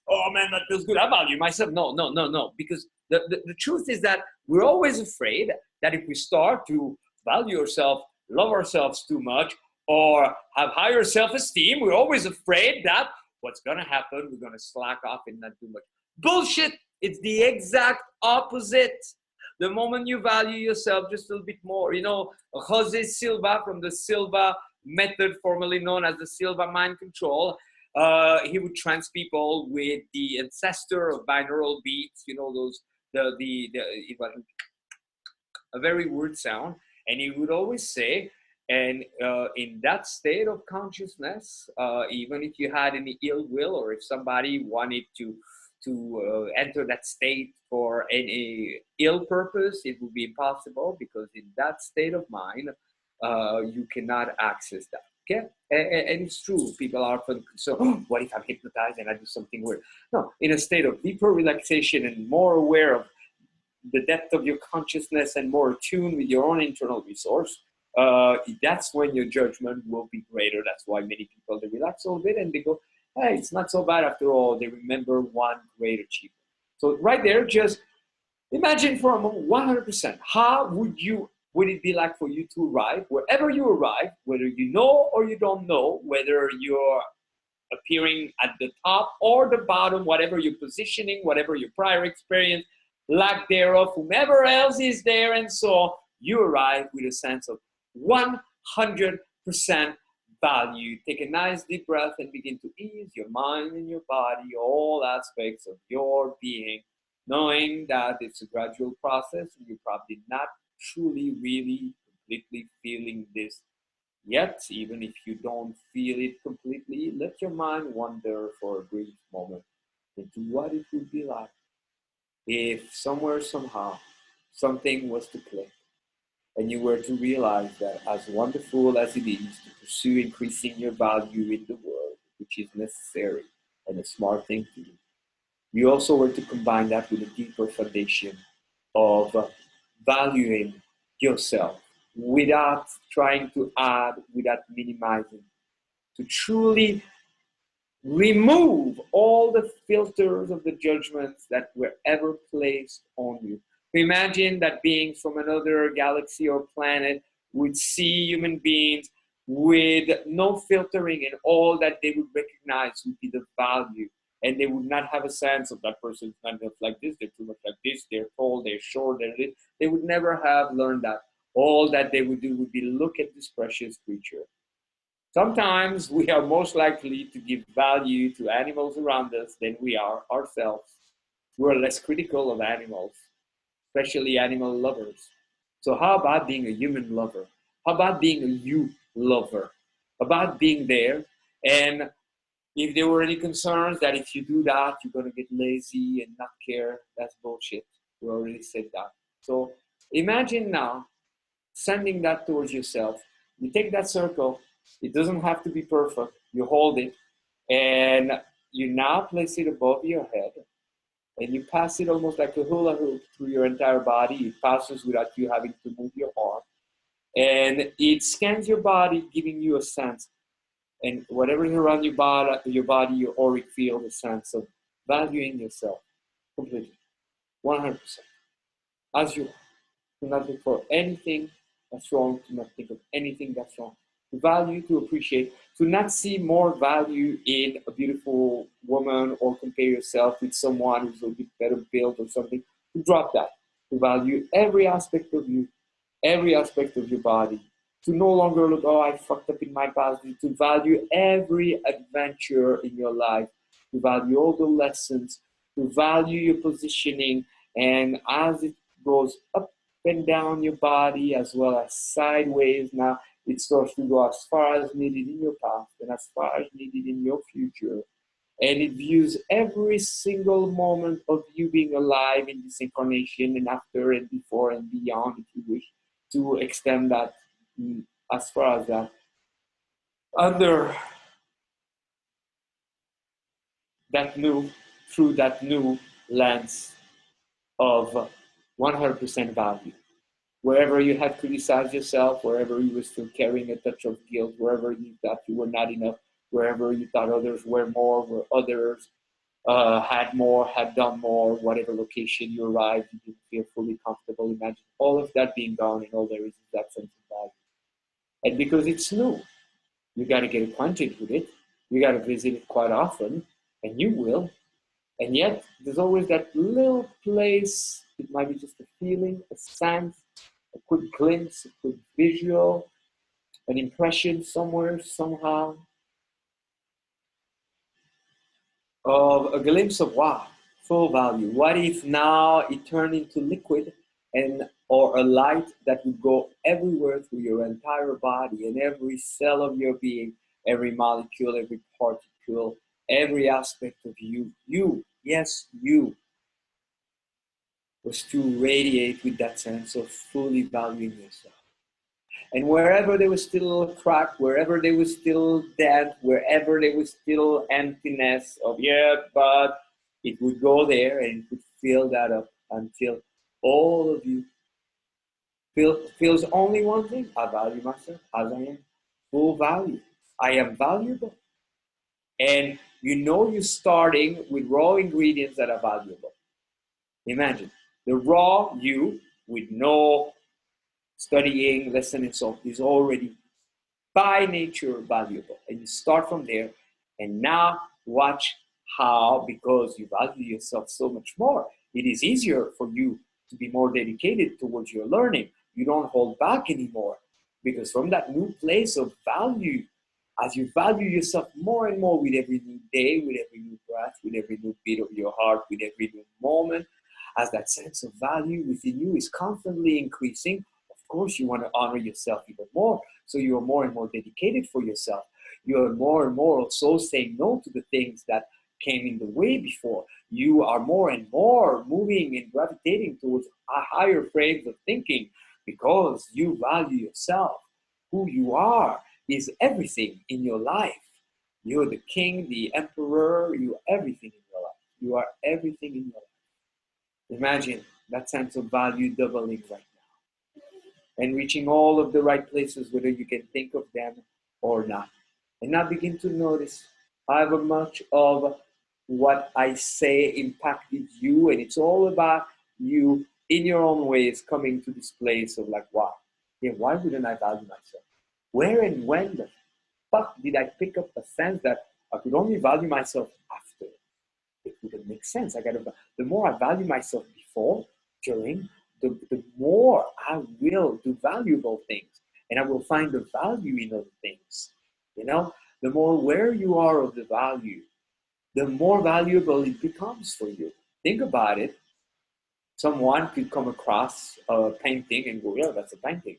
Oh man, that feels good. I value myself. No, no, no, no. Because the truth is that we're always afraid that if we start to value ourselves, love ourselves too much, or have higher self-esteem, we're always afraid that what's going to happen, we're going to slack off and not do much. Bullshit. It's the exact opposite. The moment you value yourself just a little bit more, you know, Jose Silva from the Silva method, formerly known as the Silva mind control, he would trance people with the ancestor of binaural beats, you know, those, it was a very weird sound. And he would always say, and in that state of consciousness, even if you had any ill will, or if somebody wanted to enter that state for any ill purpose, it would be impossible, because in that state of mind, you cannot access that. Okay, and it's true. People are often concerned, oh, what if I'm hypnotized and I do something weird? No, in a state of deeper relaxation and more aware of the depth of your consciousness and more attuned with your own internal resource, that's when your judgment will be greater. That's why many people, they relax a little bit and they go, hey, it's not so bad after all. They remember one great achievement. So right there, just imagine for a moment, 100%, how would it be like for you to arrive, wherever you arrive, whether you know or you don't know, whether you're appearing at the top or the bottom, whatever your positioning, whatever your prior experience, lack thereof, whomever else is there, and so you arrive with a sense of 100% value. Take a nice deep breath and begin to ease your mind and your body, all aspects of your being, knowing that it's a gradual process and you're probably not truly, really, completely feeling this yet. Even if you don't feel it completely, let your mind wander for a brief moment into what it would be like if somewhere, somehow, something was to click and you were to realize that as wonderful as it is to pursue increasing your value in the world, which is necessary and a smart thing to do, you also were to combine that with a deeper foundation of valuing yourself without trying to add, without minimizing, to truly remove all the filters of the judgments that were ever placed on you. Imagine that beings from another galaxy or planet would see human beings with no filtering, and all that they would recognize would be the value. And they would not have a sense of that person's not enough like this, they're too much like this, they're tall, they're short, they're this. They would never have learned that. All that they would do would be look at this precious creature. Sometimes we are most likely to give value to animals around us than we are ourselves. We're less critical of animals, especially animal lovers. So how about being a human lover? How about being a you lover? About being there, and if there were any concerns that if you do that, you're going to get lazy and not care, that's bullshit. We already said that. So imagine now sending that towards yourself. You take that circle. It doesn't have to be perfect. You hold it, and you now place it above your head, and you pass it almost like a hula hoop through your entire body. It passes without you having to move your arm, and it scans your body, giving you a sense, and whatever is around your body, your auric field, a sense of valuing yourself completely, 100%, as you are. Do not look for anything that's wrong. Do not think of anything that's wrong. To value, to appreciate, to not see more value in a beautiful woman or compare yourself with someone who's a bit better built or something. To drop that. To value every aspect of you, every aspect of your body. To no longer look, oh, I fucked up in my past. To value every adventure in your life. To value all the lessons. To value your positioning. And as it goes up and down your body as well as sideways, now it starts to go as far as needed in your past and as far as needed in your future. And it views every single moment of you being alive in this incarnation, and after and before and beyond, if you wish to extend that as far as that, under that new, through that new lens of 100% value. Wherever you had criticized yourself, wherever you were still carrying a touch of guilt, wherever you thought you were not enough, wherever you thought others were more, where others had more, had done more, whatever location you arrived, you didn't feel fully comfortable. Imagine all of that being gone, and all there is that sense of value. And because it's new, you got to get acquainted with it. You got to visit it quite often, and you will. And yet, there's always that little place. It might be just a feeling, a sense, a quick glimpse, a quick visual, an impression somewhere, somehow, of a glimpse of wow, full value. What if now it turned into liquid and or a light that would go everywhere through your entire body and every cell of your being, every molecule, every particle, every aspect of you, yes, you, was to radiate with that sense of fully valuing yourself. And wherever there was still a crack, wherever there was still dent, wherever there was still emptiness of, yeah, but it would go there and it would fill that up until all of you feels only one thing. I value myself as I am. Full value. I am valuable. And you know you're starting with raw ingredients that are valuable. Imagine the raw you with no studying, listening, so is already by nature valuable. And you start from there. And now watch how, because you value yourself so much more, it is easier for you to be more dedicated towards your learning. You don't hold back anymore. Because from that new place of value, as you value yourself more and more with every new day, with every new breath, with every new beat of your heart, with every new moment, as that sense of value within you is constantly increasing, of course you want to honor yourself even more. So you are more and more dedicated for yourself. You are more and more also saying no to the things that came in the way before. You are more and more moving and gravitating towards higher frames of thinking because you value yourself. Who you are is everything in your life. You're the king, the emperor, you are everything in your life. You are everything in your life. Imagine that sense of value doubling right now and reaching all of the right places, whether you can think of them or not. And now begin to notice how much of what I say impacted you, and it's all about you in your own ways coming to this place of like, wow, yeah, why wouldn't I value myself? Where and when the fuck did I pick up a sense that I could only value myself after? It wouldn't make sense. The more I value myself before, during, the more I will do valuable things, and I will find the value in other things. You know, the more aware you are of the value, the more valuable it becomes for you. Think about it. Someone could come across a painting and go, yeah, that's a painting.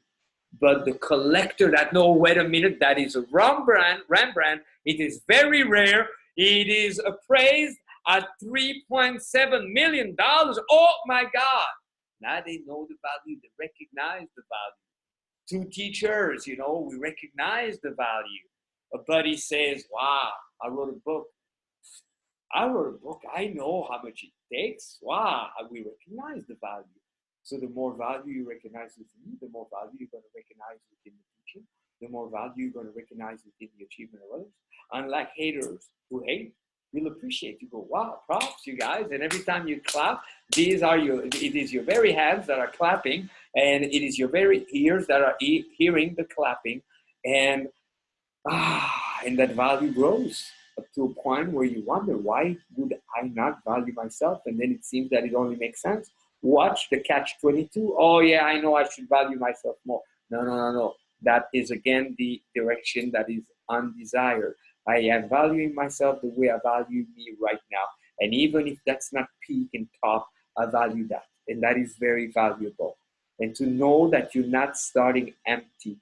But the collector that, no, wait a minute, that is a Rembrandt. It is very rare. It is appraised at $3.7 million. Oh my God. Now they know the value. They recognize the value. Two teachers, you know, we recognize the value. A buddy says, wow, I wrote a book. I know how much it takes. Wow, we recognize the value. So the more value you recognize within you, the more value you're going to recognize within the teaching, the more value you're going to recognize within the achievement of others. Unlike haters who hate, you'll appreciate. You go, wow, props, you guys. And every time you clap, it is your very hands that are clapping, and it is your very ears that are hearing the clapping. And that value grows up to a point where you wonder, why would I not value myself? And then it seems that it only makes sense. Watch the catch-22. Oh yeah, I know I should value myself more. No. That is again the direction that is undesired. I am valuing myself the way I value me right now. And even if that's not peak and top, I value that. And that is very valuable. And to know that you're not starting empty.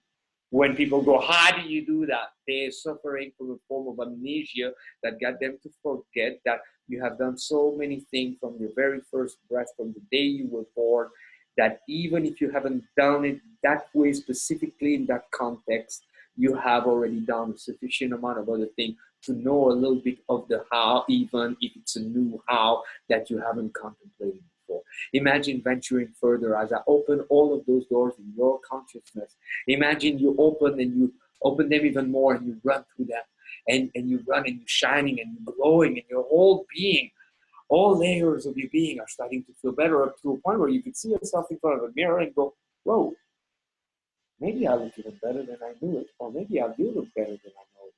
When people go, how do you do that? They're suffering from a form of amnesia that got them to forget that you have done so many things from your very first breath, from the day you were born, that even if you haven't done it that way specifically in that context, you have already done a sufficient amount of other things to know a little bit of the how, even if it's a new how that you haven't contemplated before. Imagine venturing further as I open all of those doors in your consciousness. Imagine you open and you open them even more and you run through them. And you run and you're shining and you're glowing and your whole being, all layers of your being are starting to feel better, up to a point where you can see yourself in front of a mirror and go, whoa, maybe I look even better than I knew it, or maybe I do look better than I know it.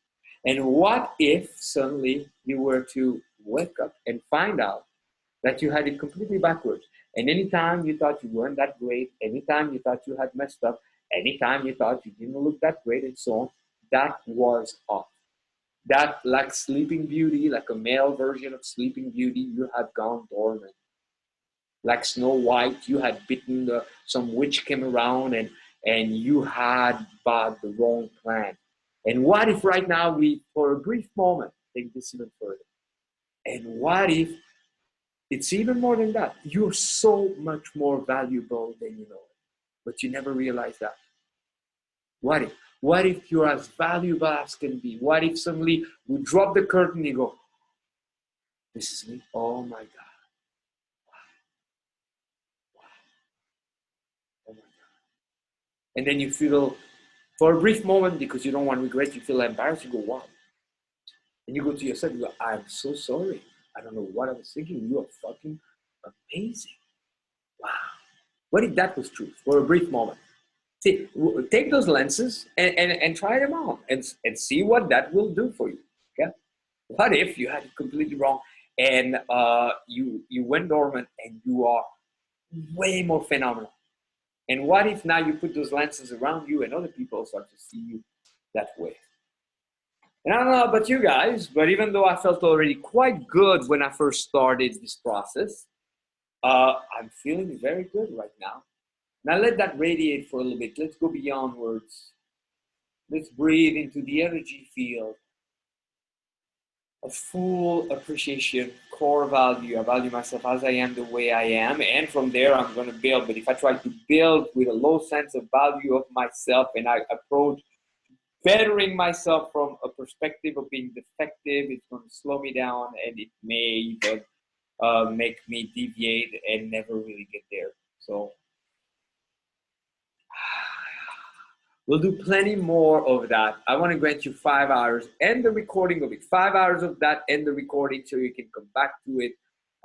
And what if suddenly you were to wake up and find out that you had it completely backwards? And anytime you thought you weren't that great, anytime you thought you had messed up, anytime you thought you didn't look that great and so on, that was off. That, like Sleeping Beauty, like a male version of Sleeping Beauty, you had gone dormant. Like Snow White, you had bitten some witch came around and you had bought the wrong plan. And what if right now we, for a brief moment, take this even further? And what if it's even more than that? You're so much more valuable than you know it, but you never realize that. What if? What if you're as valuable as can be? What if suddenly we drop the curtain and you go, this is me? Oh my God. Wow. Oh my God. And then you feel, for a brief moment, because you don't want regret, you feel embarrassed, you go, wow. And you go to yourself, you go, I'm so sorry. I don't know what I was thinking. You are fucking amazing. Wow. What if that was true for a brief moment? See, take those lenses and try them on and see what that will do for you. Okay? What if you had it completely wrong and you went dormant and you are way more phenomenal? And what if now you put those lenses around you and other people start to see you that way? And I don't know about you guys, but even though I felt already quite good when I first started this process, I'm feeling very good right now. Now let that radiate for a little bit. Let's go beyond words. Let's breathe into the energy field of full appreciation, core value. I value myself as I am, the way I am. And from there, I'm going to build. But if I try to build with a low sense of value of myself and I approach bettering myself from a perspective of being defective, it's going to slow me down and it may even make me deviate and never really get there. So we'll do plenty more of that. I want to grant you 5 hours and the recording of it. 5 hours of that and the recording so you can come back to it.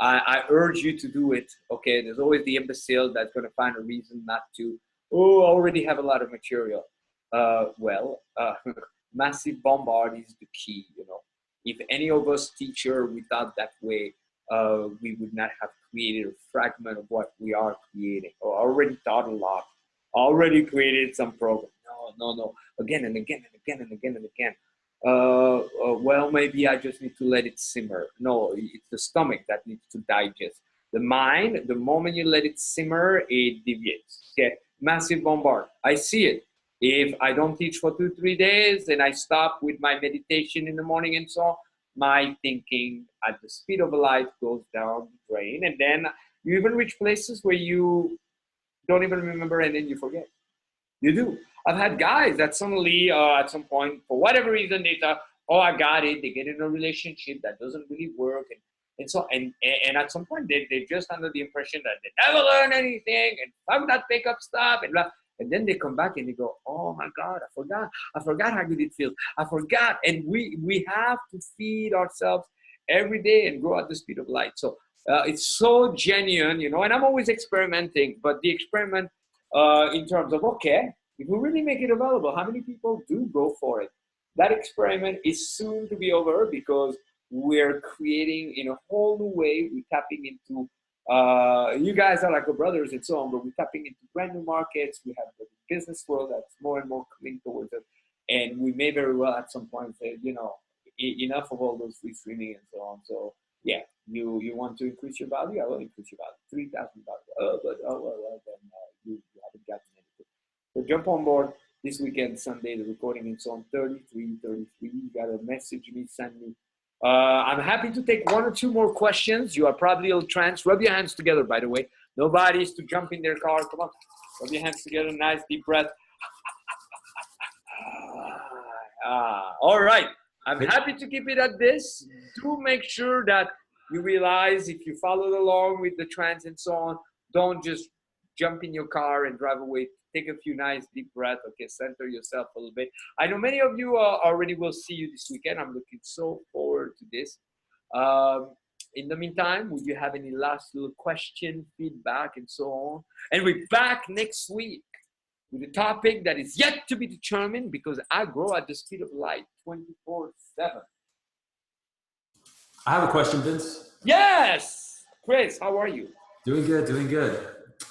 I urge you to do it. Okay, there's always the imbecile that's going to find a reason not to. Oh, I already have a lot of material. Massive bombard is the key, you know. If any of us teacher we thought that way, we would not have created a fragment of what we are creating, or already taught a lot, already created some program. No, again and again and again and again and again. Well, maybe I just need to let it simmer. No, it's the stomach that needs to digest. The mind, the moment you let it simmer, it deviates. Okay, massive bombard. I see it. If I don't teach for 2-3 days and I stop with my meditation in the morning and so on, my thinking at the speed of light goes down the drain. And then you even reach places where you don't even remember and then you forget. You do. I've had guys that suddenly at some point, for whatever reason, they thought, oh, I got it. They get in a relationship that doesn't really work. And at some point, they're just under the impression that they never learn anything and fuck that pickup stuff and blah. And then they come back and they go, oh my God, I forgot how good it feels. I forgot. And we have to feed ourselves every day and grow at the speed of light. So it's so genuine, you know, and I'm always experimenting, but the experiment in terms of, okay, if we really make it available, how many people do go for it? That experiment is soon to be over because we're creating in a whole new way. We're tapping into you guys are like our brothers and so on, but we're tapping into brand new markets. We have the business world that's more and more coming towards us. And we may very well at some point say, you know, enough of all those free streaming and so on. So yeah, you want to increase your value? I will increase your value. $3,000. Then you haven't gotten anything. So jump on board this weekend, Sunday, the recording and so on. 33. You got to message me, send me. I'm happy to take 1 or 2 more questions. You are probably a little trance. Rub your hands together, by the way. Nobody's to jump in their car. Come on. Rub your hands together. Nice deep breath. All right. I'm happy to keep it at this. Do make sure that you realize if you followed along with the trends and so on, don't just jump in your car and drive away. Take a few nice deep breaths. Okay, center yourself a little bit. I know many of you already will see you this weekend. I'm looking so forward to this. Um, in the meantime, would you have any last little question, feedback, and so on? And we're back next week with a topic that is yet to be determined because I grow at the speed of light 24/7. I have a question, Vince. Yes! Chris, how are you? Doing good, doing good.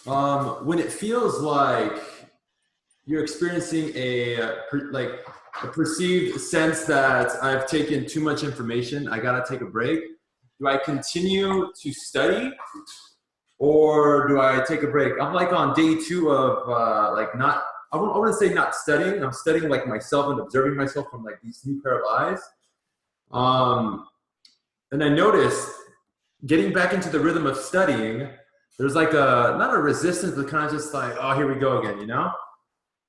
When it feels like you're experiencing a perceived sense that I've taken too much information, I gotta take a break. Do I continue to study, or do I take a break? I'm like on day 2 of not. I wouldn't say not studying. I'm studying like myself and observing myself from like these new pair of eyes. And I noticed getting back into the rhythm of studying, there's like not a resistance, but kind of just like, oh, here we go again, you know?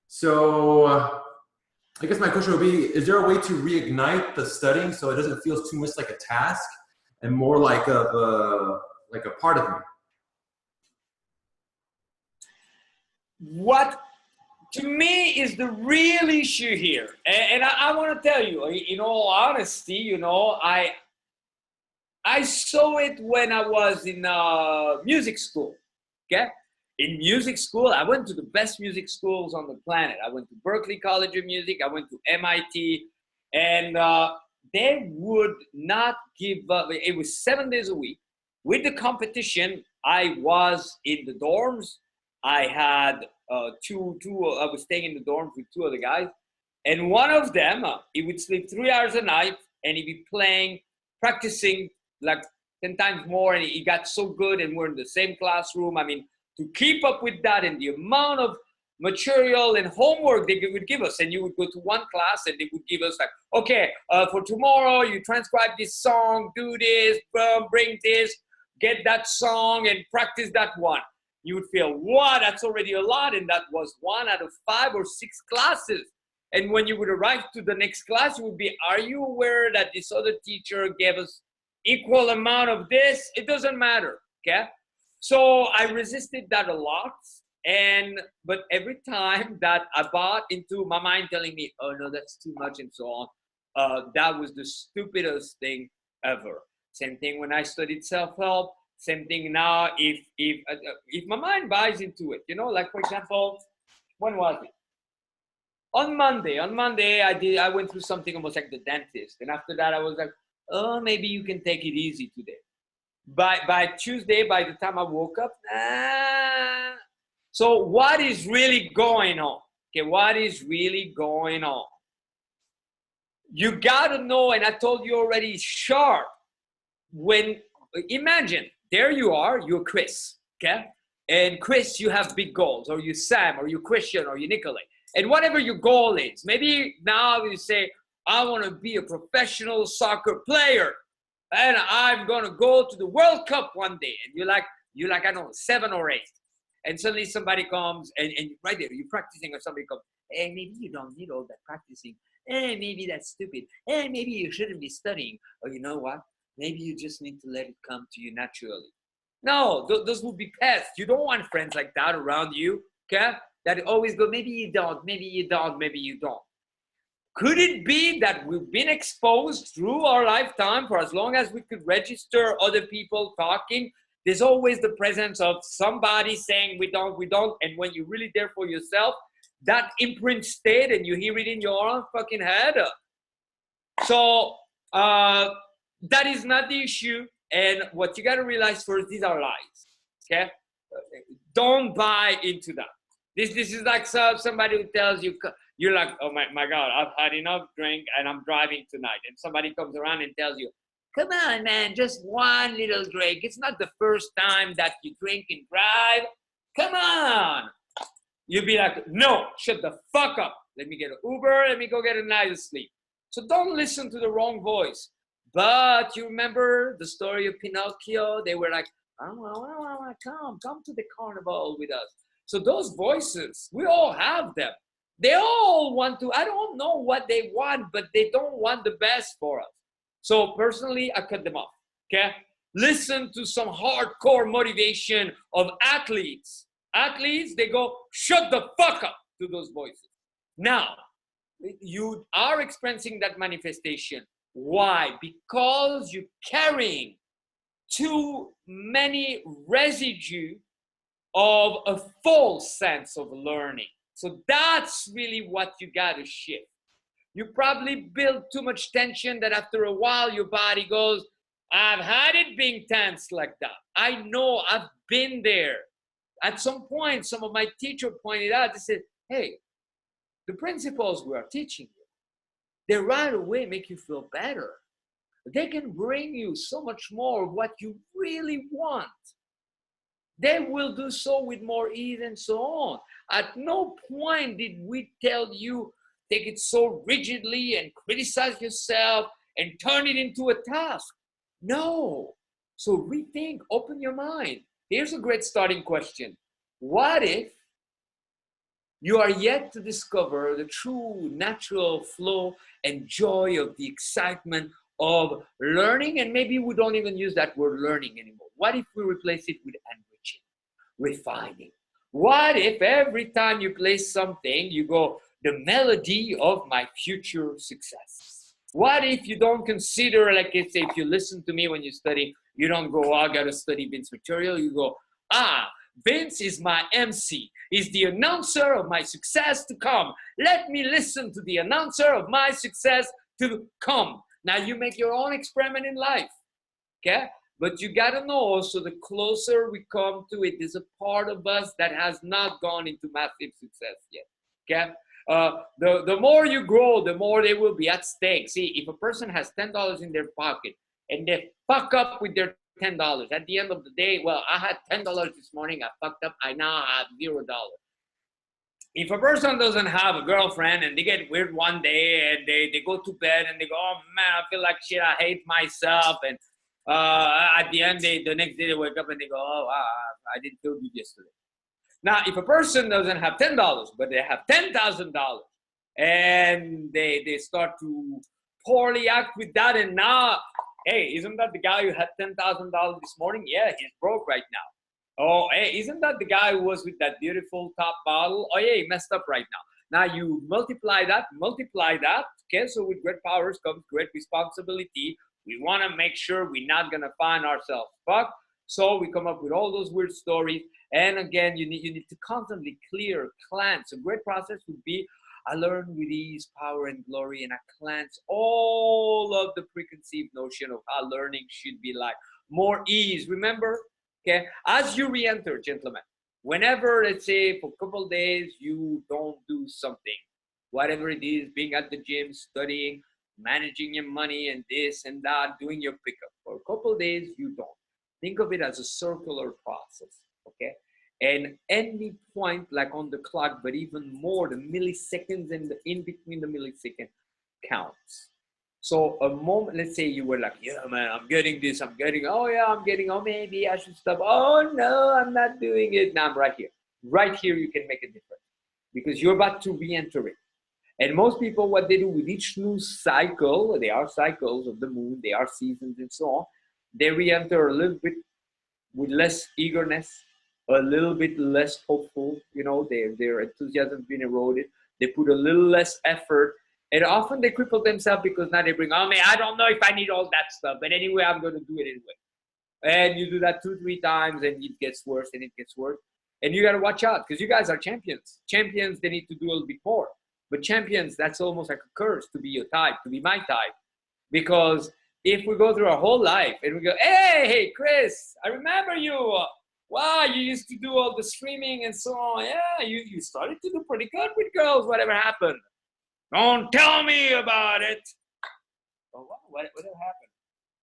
So I guess my question would be, is there a way to reignite the studying so it doesn't feel too much like a task and more like a part of me? What to me is the real issue here, and I want to tell you, in all honesty, you know, I saw it when I was in music school. Okay, in music school, I went to the best music schools on the planet. I went to Berklee College of Music. I went to MIT, and they would not give up. It was 7 days a week. With the competition, I was in the dorms. I had I was staying in the dorms with 2 other guys, and one of them, he would sleep 3 hours a night, and he'd be playing, practicing like 10 times more, and he got so good, and we're in the same classroom. I mean, to keep up with that and the amount of material and homework they would give us, and you would go to one class and they would give us like, okay, for tomorrow you transcribe this song, do this, bring this, get that song and practice that one. You would feel, wow, that's already a lot, and that was 1 out of 5 or 6 classes. And when you would arrive to the next class, you would be, are you aware that this other teacher gave us equal amount of this? It doesn't matter, okay? So I resisted that a lot, but every time that I bought into my mind telling me, oh no, that's too much and so on, that was the stupidest thing ever. Same thing when I studied self-help. Same thing now if my mind buys into it, you know, like for example, when was it? On Monday I went through something almost like the dentist, and after that I was like, oh, maybe you can take it easy today. By Tuesday, by the time I woke up, So what is really going on? Okay, what is really going on? You gotta know, and I told you already, sharp. Imagine, there you are, you're Chris, okay? And Chris, you have big goals, or you Sam, or you Christian, or you Nicolay. And whatever your goal is, maybe now you say, I want to be a professional soccer player, and I'm gonna go to the World Cup one day. And you're like, I don't know, 7 or 8. And suddenly somebody comes, and right there, you're practicing, or somebody comes, hey, maybe you don't need all that practicing. Hey, maybe that's stupid. Hey, maybe you shouldn't be studying. Or you know what? Maybe you just need to let it come to you naturally. No, those would be pests. You don't want friends like that around you, okay? That always go, maybe you don't, maybe you don't, maybe you don't. Could it be that we've been exposed through our lifetime for as long as we could register other people talking? There's always the presence of somebody saying we don't, and when you're really there for yourself, that imprint stayed and you hear it in your own fucking head. So that is not the issue. And what you got to realize first, these are lies, okay? Don't buy into that. This is like somebody who tells you, you're like, oh my God, I've had enough drink and I'm driving tonight. And somebody comes around and tells you, come on, man, just one little drink. It's not the first time that you drink and drive. Come on. You'd be like, no, shut the fuck up. Let me get an Uber. Let me go get a night's sleep. So don't listen to the wrong voice. But you remember the story of Pinocchio? They were like, oh, come to the carnival with us. So those voices, we all have them. They all want to, I don't know what they want, but they don't want the best for us. So personally, I cut them off, okay? Listen to some hardcore motivation of athletes. Athletes, they go, shut the fuck up to those voices. Now, you are experiencing that manifestation. Why? Because you're carrying too many residue of a false sense of learning. So that's really what you got to shift. You probably build too much tension that after a while your body goes, I've had it being tense like that. I know, I've been there. At some point, some of my teachers pointed out, they said, hey, the principles we are teaching you, they right away make you feel better. They can bring you so much more of what you really want. They will do so with more ease and so on. At no point did we tell you take it so rigidly and criticize yourself and turn it into a task. No. So rethink, open your mind. Here's a great starting question. What if you are yet to discover the true natural flow and joy of the excitement of learning? And maybe we don't even use that word learning anymore. What if we replace it with enriching, refining? What if every time you play something, you go, the melody of my future success? What if you don't consider, like I say, if you listen to me when you study, you don't go, oh, I got to study Vince material. You go, Vince is my MC. He's the announcer of my success to come. Let me listen to the announcer of my success to come. Now you make your own experiment in life, okay? But you gotta know also, the closer we come to it, there's a part of us that has not gone into massive success yet, okay? The more you grow, the more they will be at stake. See, if a person has $10 in their pocket and they fuck up with their $10, at the end of the day, well, I had $10 this morning, I fucked up, I now have $0. If a person doesn't have a girlfriend and they get weird one day and they go to bed and they go, oh man, I feel like shit, I hate myself, and at the end, the next day they wake up and they go, oh, I didn't feel good yesterday. Now, if a person doesn't have $10, but they have $10,000 and they start to poorly act with that, and now, hey, isn't that the guy who had $10,000 this morning? Yeah, he's broke right now. Oh, hey, isn't that the guy who was with that beautiful top model? Oh, yeah, he messed up right now. Now you multiply that. Okay, so with great powers comes great responsibility. We want to make sure we're not going to find ourselves fucked. So we come up with all those weird stories. And again, you need to constantly cleanse. A great process would be, I learn with ease, power, and glory, and I cleanse all of the preconceived notion of how learning should be like. More ease. Remember, okay, as you re-enter, gentlemen, whenever, let's say, for a couple of days, you don't do something, whatever it is, being at the gym, studying, managing your money, and this and that, doing your pickup. For a couple of days, you don't. Think of it as a circular process, okay? And any point, like on the clock, but even more, the milliseconds and the in between the millisecond counts. So a moment, let's say you were like, yeah, man, I'm getting this, oh, maybe I should stop. Oh, no, I'm not doing it. Now I'm right here. Right here, you can make a difference because you're about to re-enter it. And most people, what they do with each new cycle, they are cycles of the moon, they are seasons and so on, they re-enter a little bit with less eagerness, a little bit less hopeful, you know, their enthusiasm has been eroded. They put a little less effort, and often they cripple themselves because now they bring, oh man, I don't know if I need all that stuff, but anyway, I'm going to do it anyway. And you do that 2-3 times and it gets worse and it gets worse. And you got to watch out because you guys are champions. Champions, they need to do a little bit more. But champions, that's almost like a curse to be your type, to be my type. Because if we go through our whole life and we go, hey, Chris, I remember you. Wow, you used to do all the streaming and so on. Yeah, you started to do pretty good with girls. Whatever happened? Don't tell me about it. Oh, wow, whatever happened?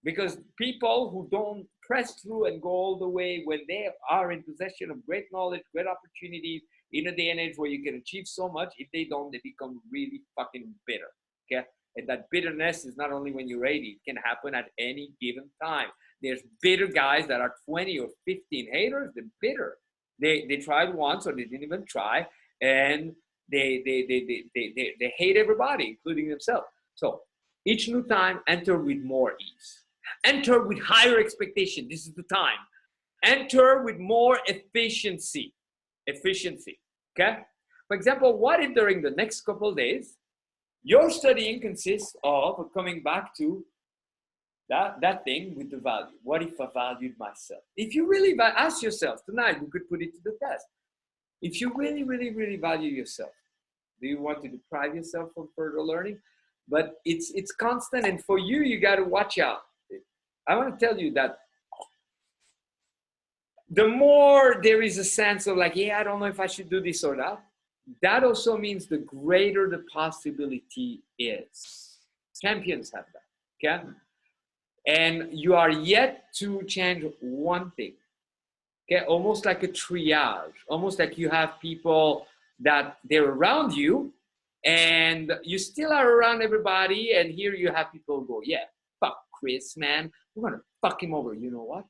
Because people who don't press through and go all the way when they are in possession of great knowledge, great opportunities, in a day and age where you can achieve so much, if they don't, they become really fucking bitter, okay? And that bitterness is not only when you're 80, it can happen at any given time. There's bitter guys that are 20 or 15 haters, they're bitter. They tried once or they didn't even try, and They hate everybody, including themselves. So each new time, enter with more ease. Enter with higher expectation. This is the time. Enter with more efficiency. Efficiency. Okay? For example, what if during the next couple of days, your studying consists of coming back to that thing with the value? What if I valued myself? If you really ask yourself tonight, we could put it to the test. If you really, really, really value yourself, do you want to deprive yourself from further learning? But it's constant, and for you, you got to watch out. I want to tell you that the more there is a sense of like, yeah, I don't know if I should do this or that, that also means the greater the possibility is. Champions have that, okay? And you are yet to change one thing, okay? Almost like a triage, almost like you have people that they're around you and you still are around everybody, and here you have people go, yeah, fuck Chris, man, we're gonna fuck him over. You know what?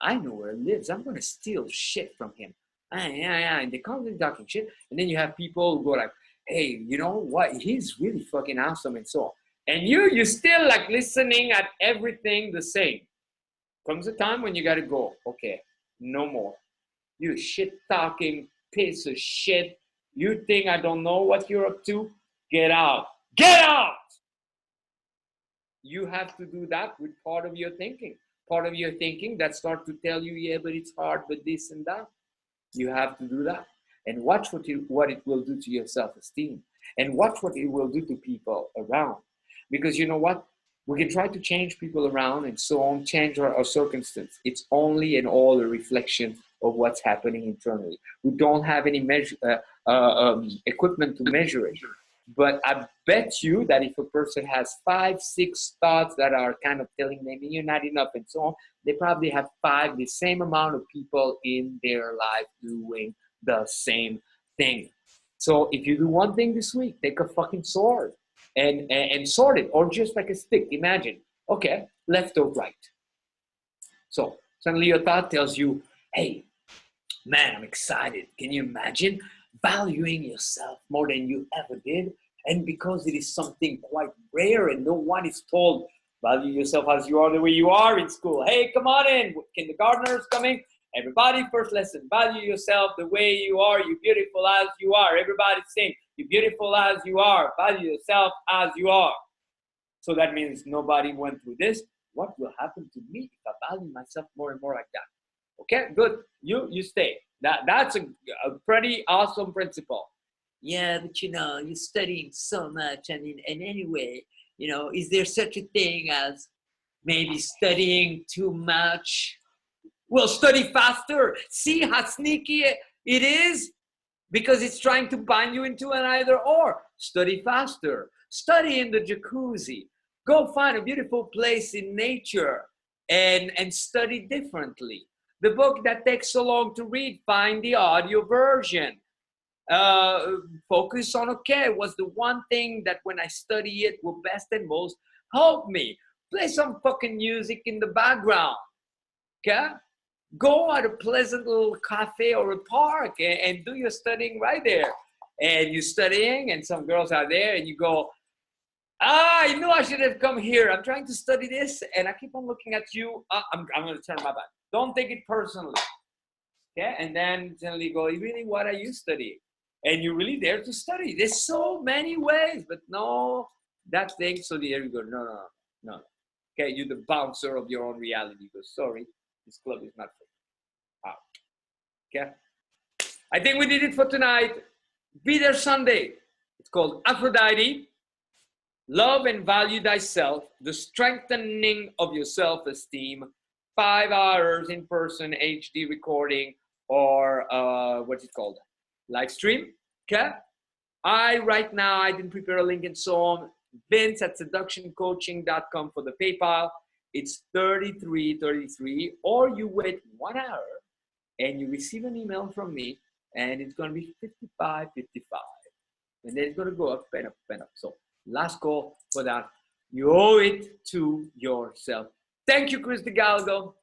I know where he lives. I'm gonna steal shit from him. And they constantly talking shit, and then you have people who go like, hey, you know what? He's really fucking awesome, and so on. And you still like listening at everything the same. Comes a time when you gotta go, okay, no more. You shit talking piece of shit. You think I don't know what you're up to? Get out. Get out! You have to do that with part of your thinking. Part of your thinking that starts to tell you, yeah, but it's hard, but this and that. You have to do that. And watch what it will do to your self-esteem. And watch what it will do to people around. Because you know what? We can try to change people around and so on, change our circumstance. It's only and all a reflection of what's happening internally. We don't have any equipment to measure it. But I bet you that if a person has 5, 6 thoughts that are kind of telling them you're not enough and so on, they probably have the same amount of people in their life doing the same thing. So if you do one thing this week, take a fucking sword and sword it, or just like a stick. Imagine, okay, left or right. So suddenly your thought tells you, hey, man, I'm excited. Can you imagine valuing yourself more than you ever did? And because it is something quite rare and no one is told, value yourself as you are the way you are in school. Hey, come on in. Kindergartners coming. Everybody, first lesson. Value yourself the way you are. You're beautiful as you are. Everybody sing. You're beautiful as you are. Value yourself as you are. So that means nobody went through this. What will happen to me if I value myself more and more like that? Okay, good. You stay. That's a pretty awesome principle. Yeah, but you know, you're studying so much. I mean, and anyway, you know, is there such a thing as maybe studying too much? Well, study faster. See how sneaky it is? Because it's trying to bind you into an either or. Study faster. Study in the jacuzzi. Go find a beautiful place in nature and study differently. The book that takes so long to read, find the audio version. Focus on, okay, what's the one thing that when I study it will best and most help me? Play some fucking music in the background, okay? Go at a pleasant little cafe or a park and do your studying right there. And you're studying and some girls are there and you go, I knew I should have come here. I'm trying to study this and I keep on looking at you. I'm going to turn my back. Don't take it personally. Okay? And then suddenly go, really, what are you studying? And you're really there to study. There's so many ways, but no, that thing. So there you go. No. Okay, you're the bouncer of your own reality. You go, sorry, this club is not for you. Out. Okay? I think we did it for tonight. Be there Sunday. It's called Aphrodite. Love and value thyself. The strengthening of your self-esteem. 5 hours in person, HD recording, or what's it called? Live stream. Okay? Right now, I didn't prepare a link and so on. Vince at seductioncoaching.com for the PayPal. It's $33.33, or you wait 1 hour and you receive an email from me, and it's going to be $55.55. And then it's going to go up and up and up. So last call for that. You owe it to yourself. Thank you, Chris DeGalgo.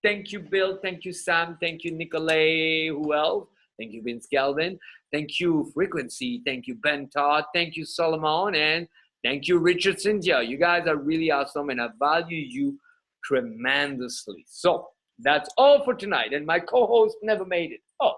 Thank you, Bill. Thank you, Sam. Thank you, Nicolay. Who else? Thank you, Vince Kelvin. Thank you, Frequency. Thank you, Ben Todd. Thank you, Solomon. And thank you, Richard Cynthia. You guys are really awesome, and I value you tremendously. So that's all for tonight. And my co-host never made it. Oh.